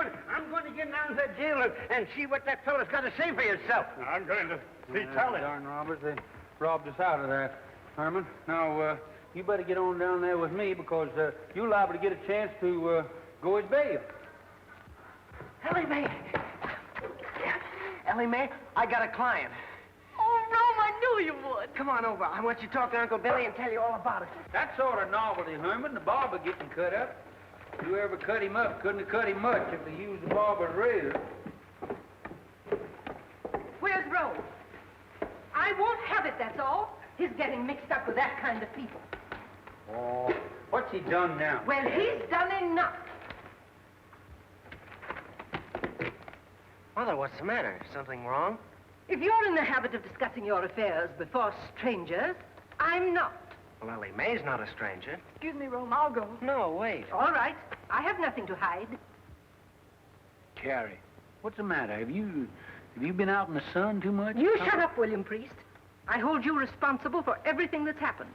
going to get down to the jail and see what that fellow's got to say for yourself. I'm going to see Tally. Darn robbers, they robbed us out of there, Herman. Now, you better get on down there with me because you're liable to get a chance to go as bail. Ellie Mae! Ellie Mae, I got a client. Oh, Rome, I knew you would. Come on over. I want you to talk to Uncle Billy and tell you all about it. That sort of novelty, Herman. The barber getting cut up. Whoever cut him up couldn't have cut him much if they used the barber's razor. Where's Rome? I won't have it, that's all. He's getting mixed up with that kind of people. Oh, what's he done now? Well, he's done enough. Mother, what's the matter? Something wrong? If you're in the habit of discussing your affairs before strangers, I'm not. Well, Ellie Mae's not a stranger. Excuse me, Rome, I'll go. No, wait. All right. I have nothing to hide. Carrie, what's the matter? Have you been out in the sun too much? You shut up, William Priest. I hold you responsible for everything that's happened.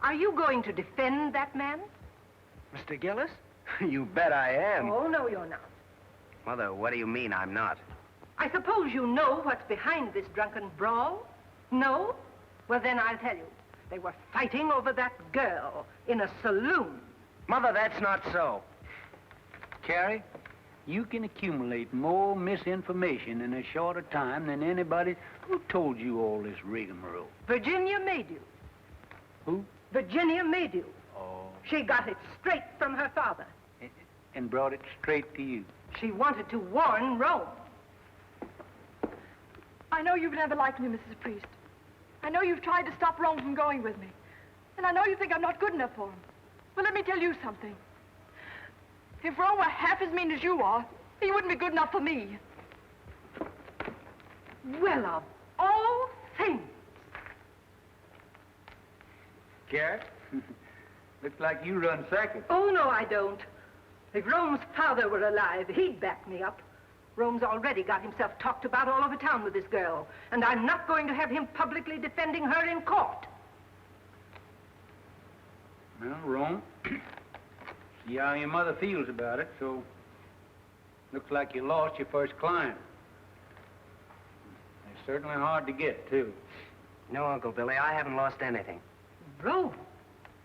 Are you going to defend that man? Mr. Gillis? You bet I am. Oh, no, you're not. Mother, what do you mean I'm not? I suppose you know what's behind this drunken brawl? No? Well, then I'll tell you. They were fighting over that girl in a saloon. Mother, that's not so. Carrie, you can accumulate more misinformation in a shorter time than anybody who told you all this rigmarole. Virginia made you. Who? Virginia made you. Oh. She got it straight from her father. And brought it straight to you. She wanted to warn Rome. I know you've never liked me, Mrs. Priest. I know you've tried to stop Rome from going with me. And I know you think I'm not good enough for him. But let me tell you something. If Rome were half as mean as you are, he wouldn't be good enough for me. Well, of all things. Carrie, looks like you run second. Oh, no, I don't. If Rome's father were alive, he'd back me up. Rome's already got himself talked about all over town with this girl, and I'm not going to have him publicly defending her in court. Well, Rome, see how your mother feels about it, so looks like you lost your first client. They're certainly hard to get, too. No, Uncle Billy, I haven't lost anything. Rome?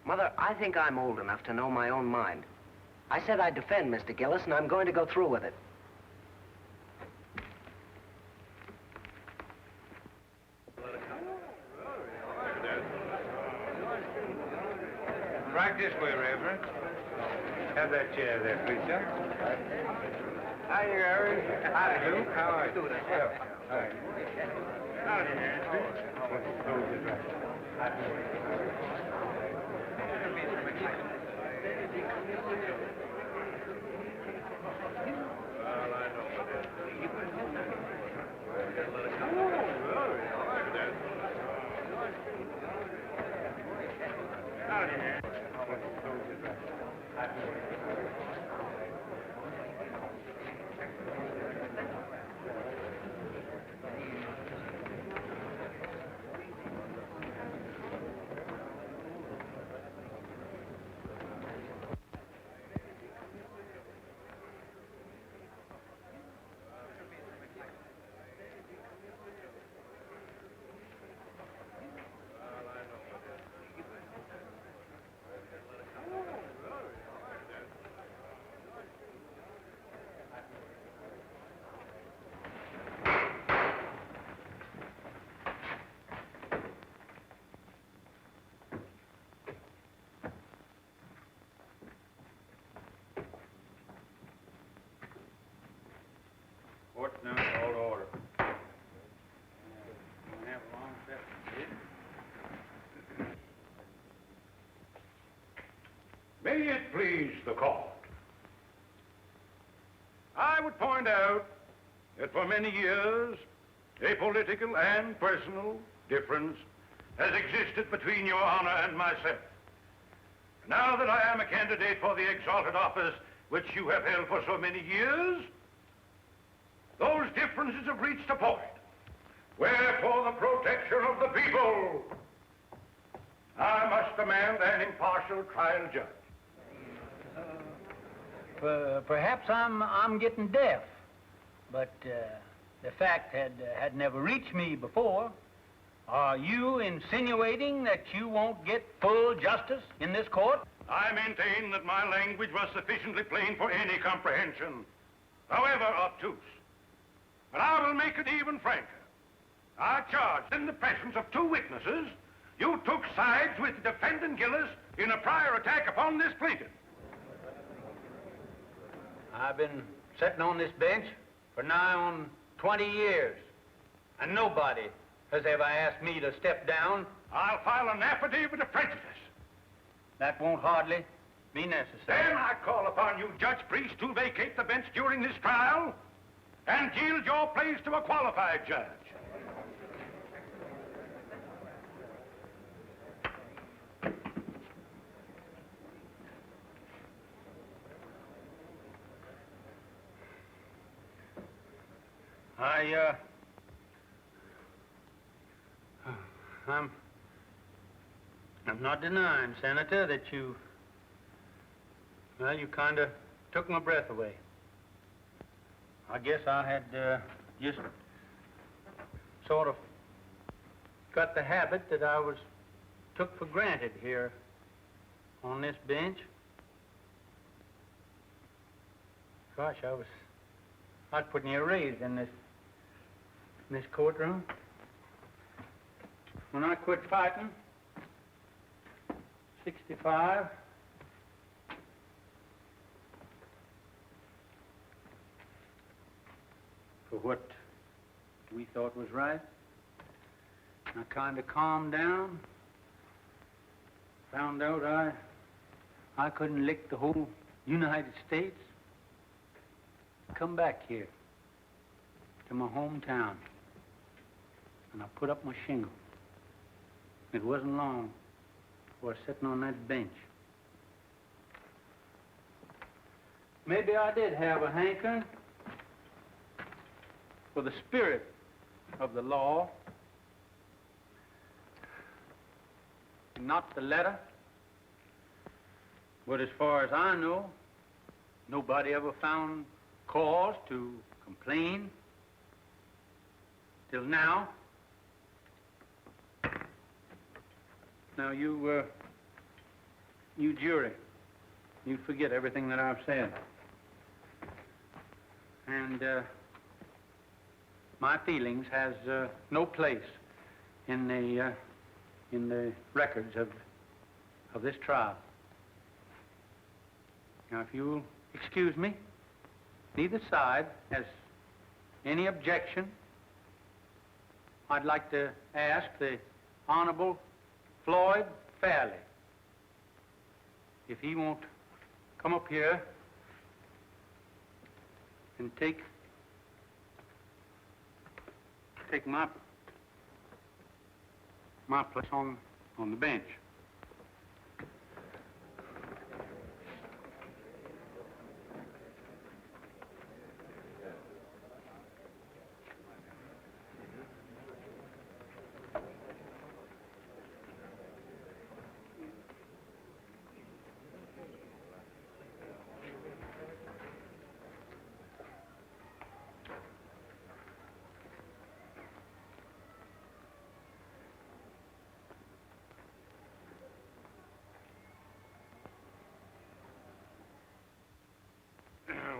Mother, I think I'm old enough to know my own mind. I said I'd defend Mr. Gillis, and I'm going to go through with it. Right this way, Reverend. Have that chair there, please, sir. Hi, Harry. Hi, Duke. How are you? Well, hi. Howdy, Nancy. May it please the court. I would point out that for many years, a political and personal difference has existed between your honor and myself. Now that I am a candidate for the exalted office which you have held for so many years, those differences have reached a point where, for the protection of the people, I must demand an impartial trial judge. Perhaps I'm getting deaf, but the fact had never reached me before. Are you insinuating that you won't get full justice in this court? I maintain that my language was sufficiently plain for any comprehension, however obtuse. But I will make it even franker. I charge in the presence of two witnesses, you took sides with defendant Gillis in a prior attack upon this plaintiff. I've been sitting on this bench for nigh on 20 years, and nobody has ever asked me to step down. I'll file an affidavit of prejudice. That won't hardly be necessary. Then I call upon you, Judge Priest, to vacate the bench during this trial and yield your place to a qualified judge. I'm not denying, Senator, that you kind of took my breath away. I guess I had just sort of got the habit that I was took for granted here on this bench. Gosh, I'd put me a raise in this courtroom. When I quit fighting, 65. For what we thought was right. I kind of calmed down. Found out I couldn't lick the whole United States. Come back here to my hometown. And I put up my shingle. It wasn't long before I was sitting on that bench. Maybe I did have a hankering for the spirit of the law, not the letter. But as far as I know, nobody ever found cause to complain till now. Now, you jury, you forget everything that I've said. And my feelings has no place in the records of this trial. Now, if you'll excuse me, neither side has any objection. I'd like to ask the Honorable Floyd Fairley if he won't come up here and take my place on the bench.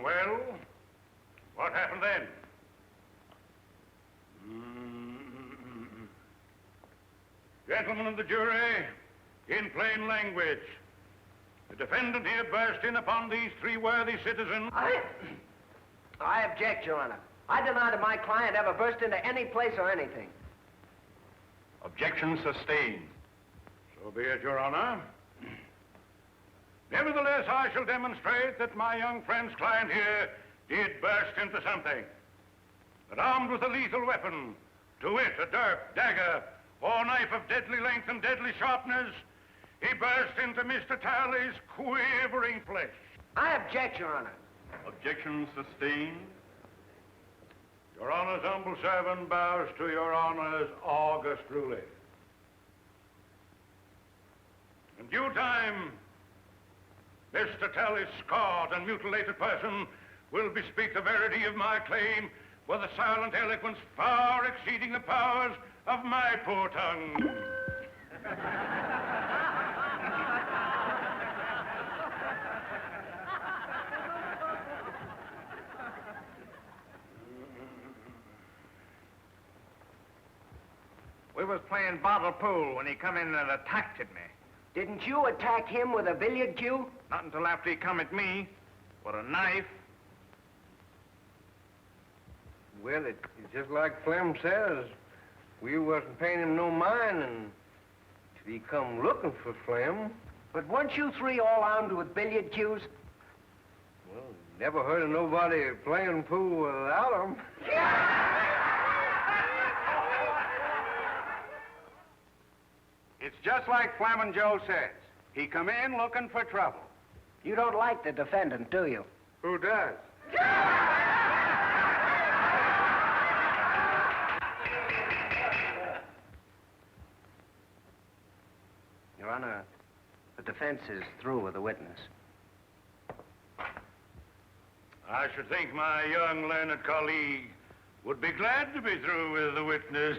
Well, what happened then? Gentlemen of the jury, in plain language, the defendant here burst in upon these three worthy citizens. I object, Your Honor. I deny that my client ever burst into any place or anything. Objection sustained. So be it, Your Honor. Nevertheless, I shall demonstrate that my young friend's client here did burst into something. That armed with a lethal weapon, to wit, a dirk, dagger, or knife of deadly length and deadly sharpness, he burst into Mr. Talley's quivering flesh. I object, Your Honor. Objection sustained. Your Honor's humble servant bows to Your Honor's august ruling. In due time, Mr. Talley's scarred and mutilated person will bespeak the verity of my claim with a silent eloquence far exceeding the powers of my poor tongue. We was playing bottle pool when he come in and attacked at me. Didn't you attack him with a billiard cue? Not until after he come at me with a knife. Well, it's just like Clem says. We wasn't paying him no mind, and he come looking for Clem. But weren't you three all armed with billiard cues? Well, never heard of nobody playing pool without them. It's just like Flamin' Joe says. He come in looking for trouble. You don't like the defendant, do you? Who does? Your Honor, the defense is through with the witness. I should think my young learned colleague would be glad to be through with the witness.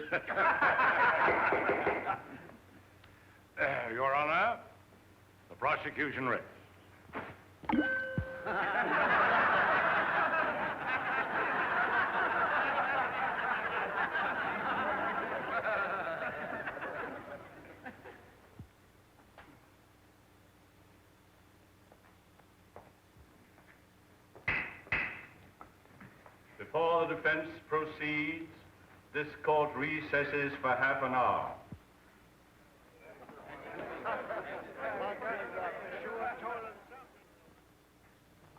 Your Honor, the prosecution rests. Before the defense proceeds, this court recesses for half an hour.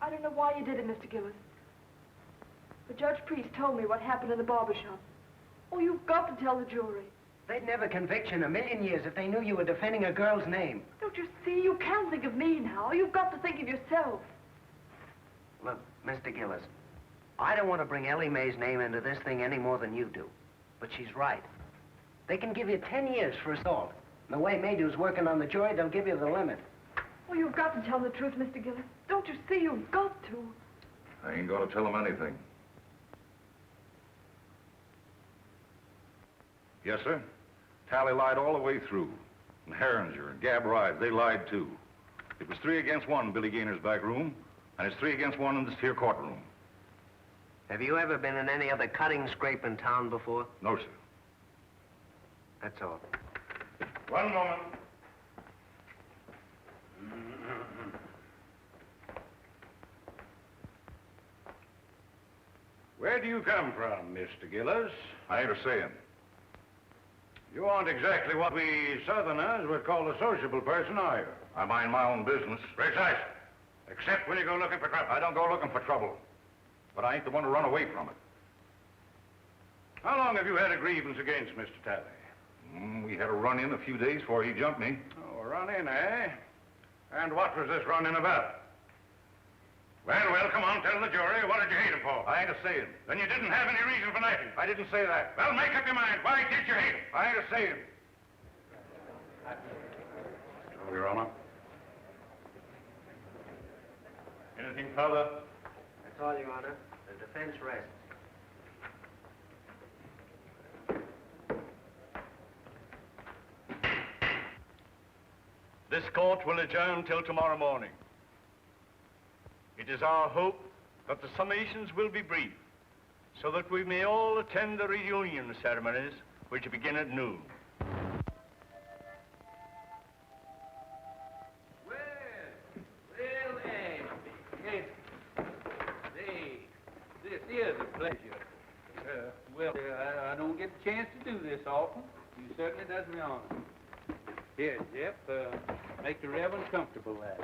I don't know why you did it, Mr. Gillis. But Judge Priest told me what happened in the barber shop. Oh, you've got to tell the jury. They'd never convict you in a million years if they knew you were defending a girl's name. Don't you see? You can't think of me now. You've got to think of yourself. Look, Mr. Gillis, I don't want to bring Ellie Mae's name into this thing any more than you do. But she's right. They can give you 10 years for assault. And the way Maydew's working on the jury, they'll give you the limit. Oh, you've got to tell the truth, Mr. Gillis. Don't you see? You've got to. I ain't gonna tell him anything. Yes, sir. Tally lied all the way through. And Herringer and Gab Ride, they lied too. It was 3 against 1 in Billy Gaynor's back room, and it's 3 against 1 in this here courtroom. Have you ever been in any other cutting scrape in town before? No, sir. That's all. One moment. Where do you come from, Mr. Gillis? I ain't a saying. You aren't exactly what we Southerners would call a sociable person, are you? I mind my own business. Precisely. Except when you go looking for trouble. I don't go looking for trouble. But I ain't the one to run away from it. How long have you had a grievance against Mr. Talley? We had a run-in a few days before he jumped me. Oh, a run-in, eh? And what was this run-in about? Well, come on, tell the jury. What did you hate him for? I ain't a saying. Then you didn't have any reason for knifing. I didn't say that. Well, make up your mind. Why did you hate him? I ain't a saying. Oh, Your Honor. Anything further? That's all, Your Honor. The defense rests. This court will adjourn till tomorrow morning. It is our hope that the summations will be brief, so that we may all attend the reunion ceremonies, which begin at noon. Well, yes. This is a pleasure. I don't get the chance to do this often. You certainly does me honor. Here, Jeff, make the Reverend comfortable, lad.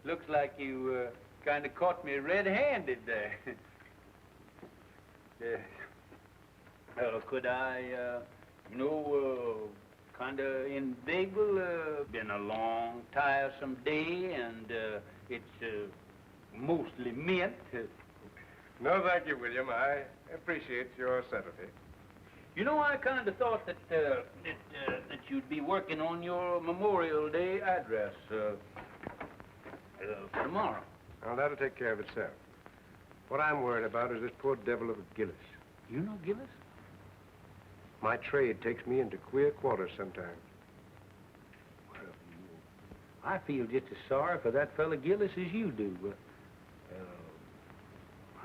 looks like you kind of caught me red-handed there. Could I, kind of inveigle? Been a long, tiresome day, and it's mostly mint. No, thank you, William. I appreciate your subtlety. You know, I kind of thought that you'd be working on your Memorial Day address for tomorrow. Well, that'll take care of itself. What I'm worried about is this poor devil of a Gillis. You know Gillis? My trade takes me into queer quarters sometimes. Well, I feel just as sorry for that fella Gillis as you do.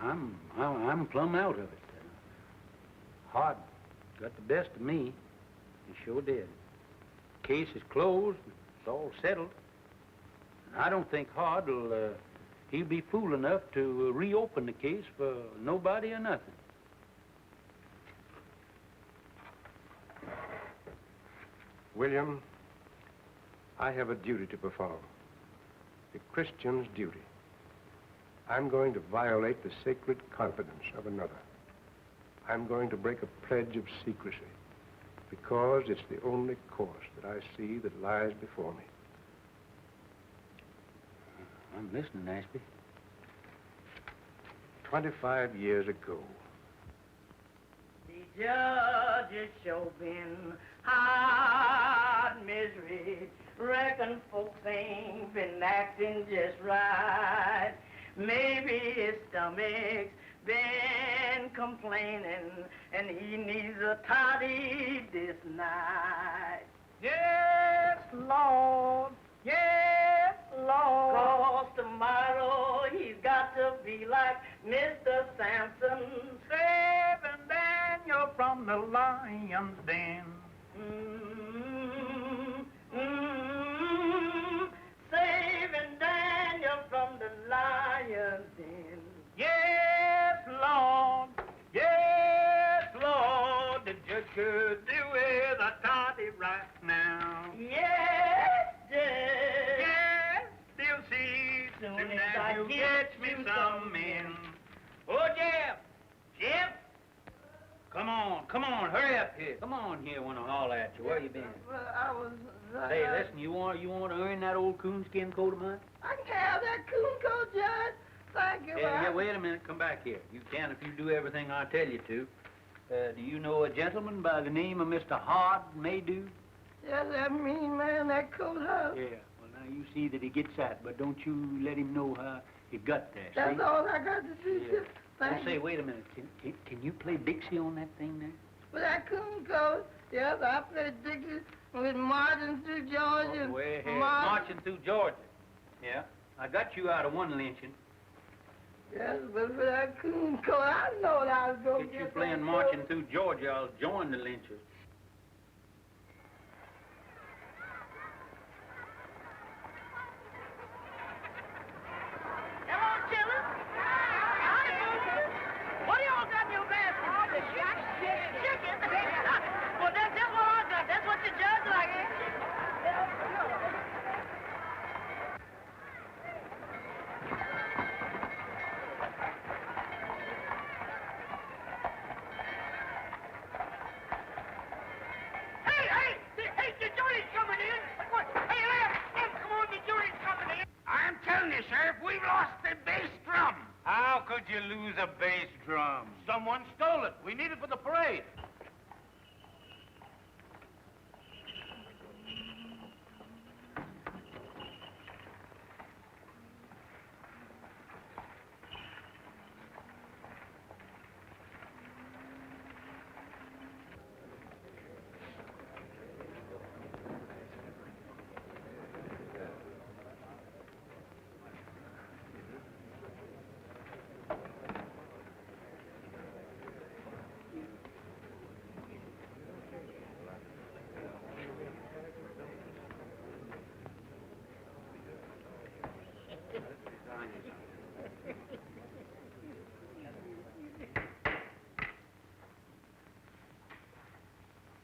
I'm plumb out of it. Hard got the best of me. He sure did. Case is closed. It's all settled. And I don't think Hard will, he'll be fool enough to reopen the case for nobody or nothing. William, I have a duty to perform. A Christian's duty. I'm going to violate the sacred confidence of another. I'm going to break a pledge of secrecy because it's the only course that I see that lies before me. I'm listening, Ashby. 25 years ago. The judge has sure been hard misery. Reckon folks ain't been acting just right. Maybe his stomach's been complaining and he needs a toddy this night. Yes, Lord. Yes, Lord. 'Cause tomorrow he's got to be like Mr. Samson, saving Daniel from the lion's den. Saving Daniel from the lion's den. Yes, Lord. Yes, Lord. The judge could do with a toddy right now. Yes, Judge. Yes, they'll see soon as I get me some men. Oh, Jeff. Jeff. Come on, hurry up here. Come on here, want to holler at you. Where you been? Well, I was... Hey, listen, you want to earn that old coonskin coat of mine? I can have that coon coat, Judge. Thank you. Yeah, wait a minute. Come back here. You can if you do everything I tell you to. Do you know a gentleman by the name of Mr. Hard Maydew? Yes, that mean man, that courthouse. Yeah. Well, now you see that he gets that, but don't you let him know how it got there. That's see? all I got to see. Yeah. Thank Say, you. wait a minute. Can you play Dixie on that thing there? With that coon coat, yes, I played Dixie with Marching Through Georgia. Oh, way ahead. Marching Through Georgia. Yeah. I got you out of one lynching. Yes, but for that coon coat, I know that I was going to Get you playing Marching Through Georgia, I'll join the lynchers. Hello, children. What do y'all got in your basket? Oh, the chicken. Well, that's just what I got. That's what the judge likes. Hey, the jury's coming in. Hey, Lem, come on, the jury's coming in. I'm telling you, Sheriff, we've lost the bass drum. How could you lose a bass drum? Someone stole it. We need it for the parade.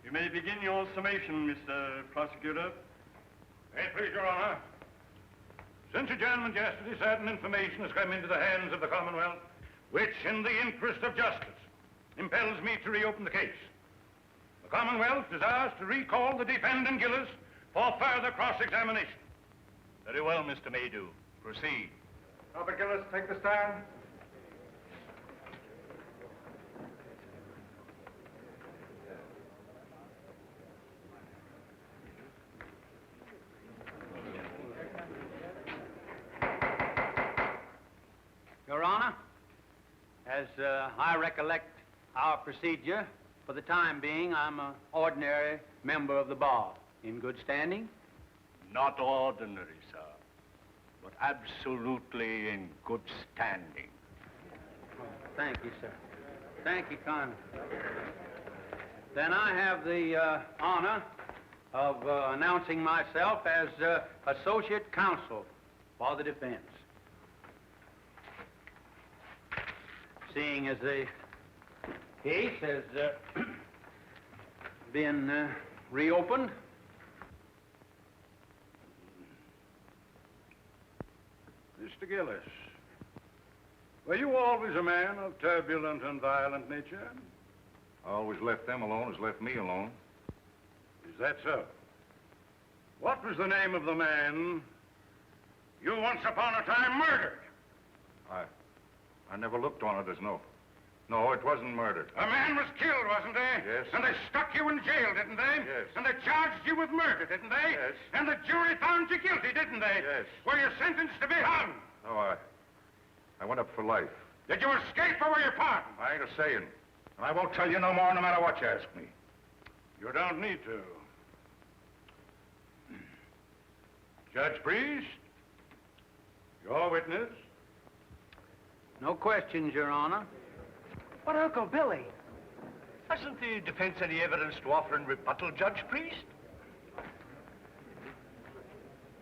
You may begin your summation, Mr. Prosecutor. Hey, please, Your Honor. Since adjournment yesterday, certain information has come into the hands of the Commonwealth, which, in the interest of justice, impels me to reopen the case. The Commonwealth desires to recall the defendant Gillis for further cross-examination. Very well, Mr. Maydew. Proceed. Robert Gillis, take the stand. Your Honor, as I recollect our procedure, for the time being, I'm an ordinary member of the bar. In good standing? Not ordinary, sir, but absolutely in good standing. Oh, thank you, sir. Thank you kindly. Then I have the honor of announcing myself as Associate Counsel for the defense. Seeing as the case has been reopened, Mr. Gillis, were you always a man of turbulent and violent nature? I always left them alone as left me alone. Is that so? What was the name of the man you once upon a time murdered? I never looked on it as no, it wasn't murder. A man was killed, wasn't he? Yes. And they stuck you in jail, didn't they? Yes. And they charged you with murder, didn't they? Yes. And the jury found you guilty, didn't they? Yes. Were you sentenced to be hung? No, I went up for life. Did you escape or were you pardoned? I ain't a saying. And I won't tell you no more no matter what you ask me. You don't need to. Judge Priest, your witness. no questions, Your Honor. But, Uncle Billy, hasn't the defense any evidence to offer in rebuttal, Judge Priest?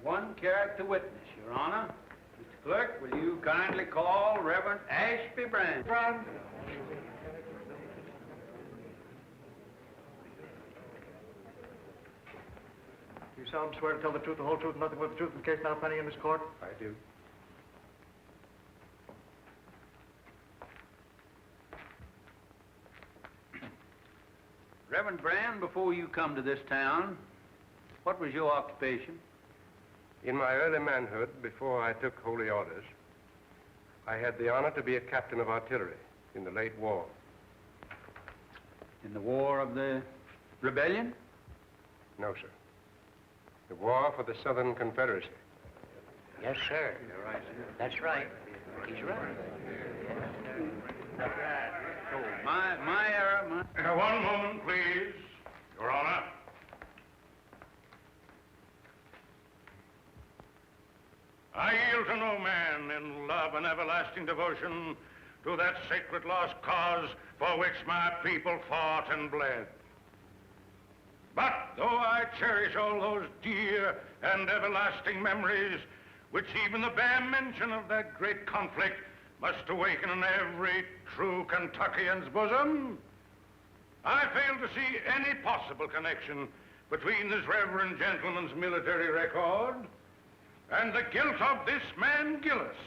One character witness, Your Honor. Mr. Clerk, will you kindly call Reverend Ashby Brand? You solemnly swear to tell the truth, the whole truth, and nothing but the truth in the case now pending in this court? I do. Reverend Brand, before you come to this town, what was your occupation? In my early manhood, before I took holy orders, I had the honor to be a captain of artillery in the late war. In the War of the Rebellion? No, sir. The war for the Southern Confederacy. Yes, sir. You're right, sir. That's right. He's right. Oh, my error, One moment, please, Your Honor. I yield to no man in love and everlasting devotion to that sacred lost cause for which my people fought and bled. But though I cherish all those dear and everlasting memories, which even the bare mention of that great conflict must awaken in every true Kentuckian's bosom, I fail to see any possible connection between this reverend gentleman's military record and the guilt of this man Gillis.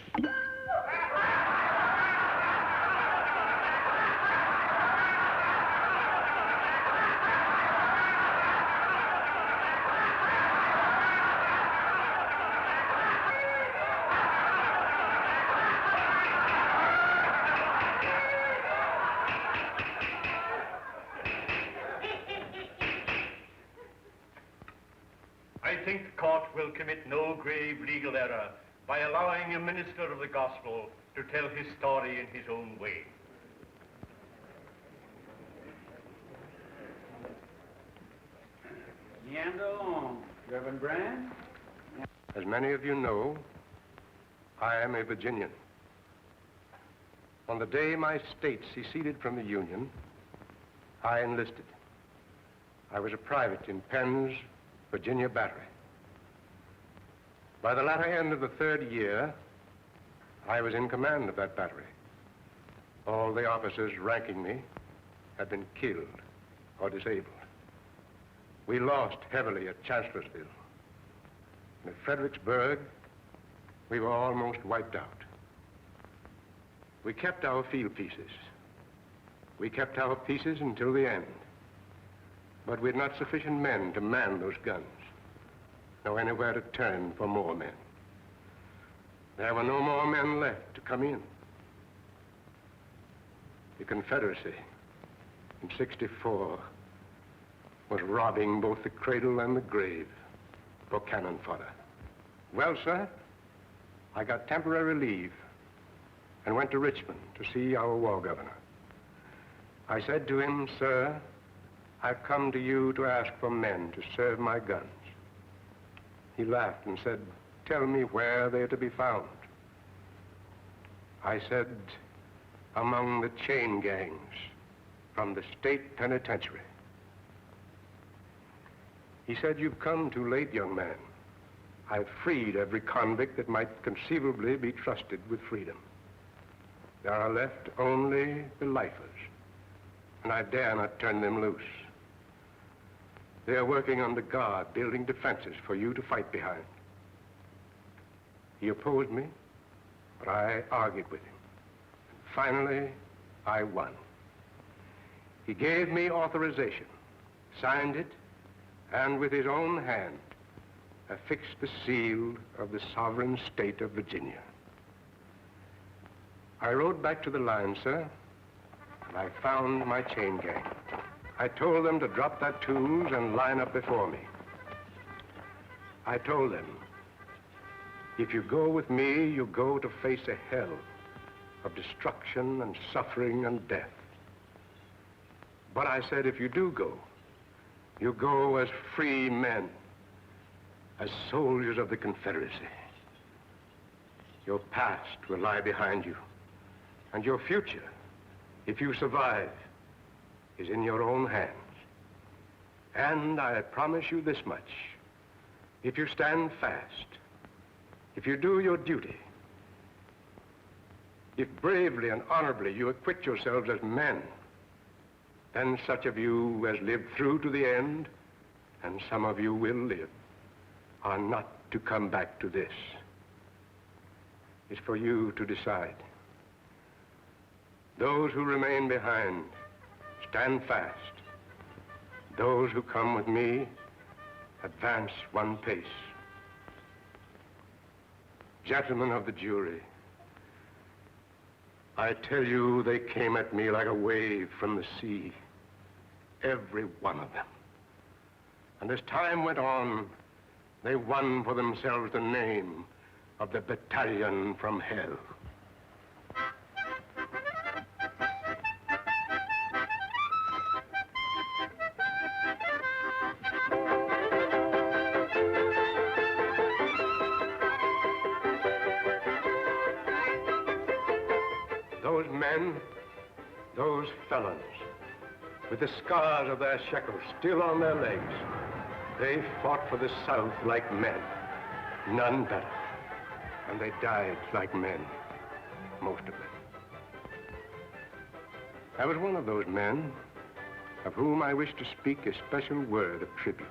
I think the court will commit no grave legal error by allowing a minister of the gospel to tell his story in his own way. Meander along, Reverend Brand. As many of you know, I am a Virginian. On the day my state seceded from the Union, I enlisted. I was a private in Penn's Virginia Battery. By the latter end of the third year, I was in command of that battery. All the officers ranking me had been killed or disabled. We lost heavily at Chancellorsville. And at Fredericksburg, we were almost wiped out. We kept our field pieces. We kept our pieces until the end. But we had not sufficient men to man those guns, nor anywhere to turn for more men. There were no more men left to come in. The Confederacy, in '64, was robbing both the cradle and the grave for cannon fodder. Well, sir, I got temporary leave and went to Richmond to see our war governor. I said to him, "Sir, I've come to you to ask for men to serve my guns." He laughed and said, "Tell me where they're to be found." I said, "Among the chain gangs from the state penitentiary." He said, "You've come too late, young man. I've freed every convict that might conceivably be trusted with freedom. There are left only the lifers, and I dare not turn them loose. They are working under guard, building defenses for you to fight behind." He opposed me, but I argued with him. Finally, I won. He gave me authorization, signed it, and with his own hand, affixed the seal of the sovereign state of Virginia. I rode back to the line, sir, and I found my chain gang. I told them to drop their tools and line up before me. I told them, if you go with me, you go to face a hell of destruction and suffering and death. But I said, if you do go, you go as free men, as soldiers of the Confederacy. Your past will lie behind you, and your future, if you survive, is in your own hands. And I promise you this much: if you stand fast, if you do your duty, if bravely and honorably you acquit yourselves as men, then such of you as live through to the end, and some of you will live, are not to come back to this. It's for you to decide. Those who remain behind, stand fast. Those who come with me, advance one pace. Gentlemen of the jury, I tell you, they came at me like a wave from the sea, every one of them. And as time went on, they won for themselves the name of the Battalion from Hell. Those men, those felons, with the scars of their shekels still on their legs, they fought for the South like men, none better. And they died like men, most of them. I was one of those men of whom I wish to speak a special word of tribute.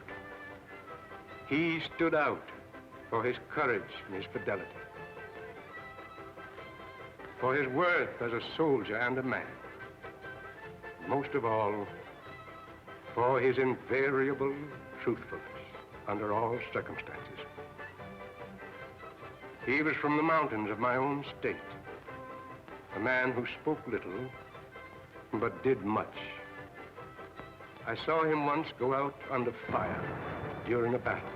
He stood out for his courage and his fidelity, for his worth as a soldier and a man. Most of all, for his invariable truthfulness under all circumstances. He was from the mountains of my own state, a man who spoke little, but did much. I saw him once go out under fire during a battle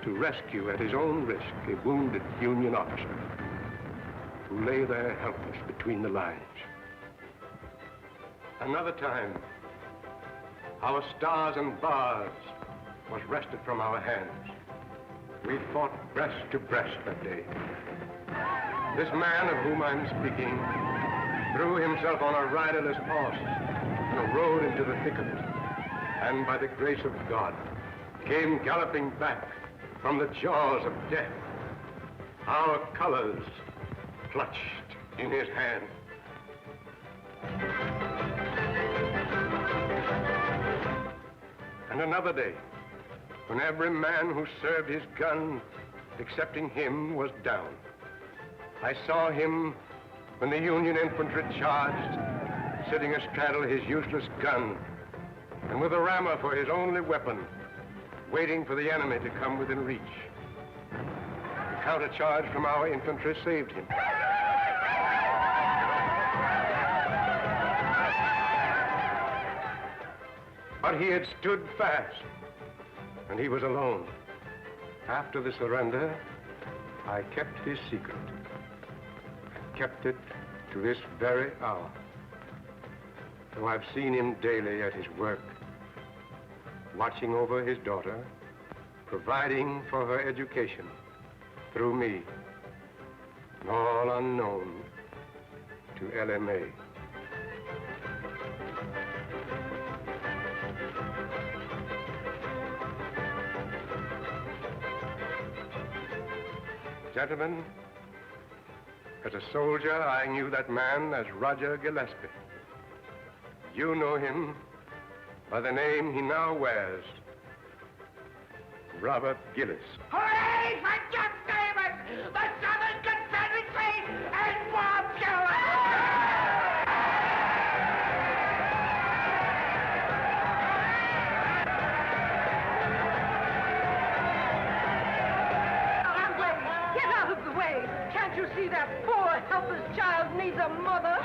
to rescue at his own risk a wounded Union officer who lay there helpless between the lines. Another time, our stars and bars was wrested from our hands. We fought breast to breast that day. This man of whom I'm speaking threw himself on a riderless horse and rode into the thick of it, and by the grace of God, came galloping back from the jaws of death, our colors clutched in his hand. And another day, when every man who served his gun excepting him, was down. I saw him when the Union infantry charged, sitting astraddle his useless gun, and with a rammer for his only weapon, waiting for the enemy to come within reach. The countercharge from our infantry saved him. But he had stood fast, and he was alone. After the surrender, I kept his secret. I kept it to this very hour. Though I've seen him daily at his work, watching over his daughter, providing for her education through me, and all unknown to LMA. Gentlemen, as a soldier, I knew that man as Roger Gillespie. You know him by the name he now wears, Robert Gillis. Hooray for Jeff Davis, the Southern Confederacy, and Bob Gillis! Get out of the way! Can't you see that poor, helpless child needs a mother?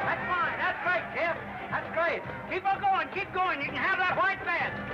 That's fine. That's great, Jeff. That's great. Keep on going. Keep going. You can have that white man.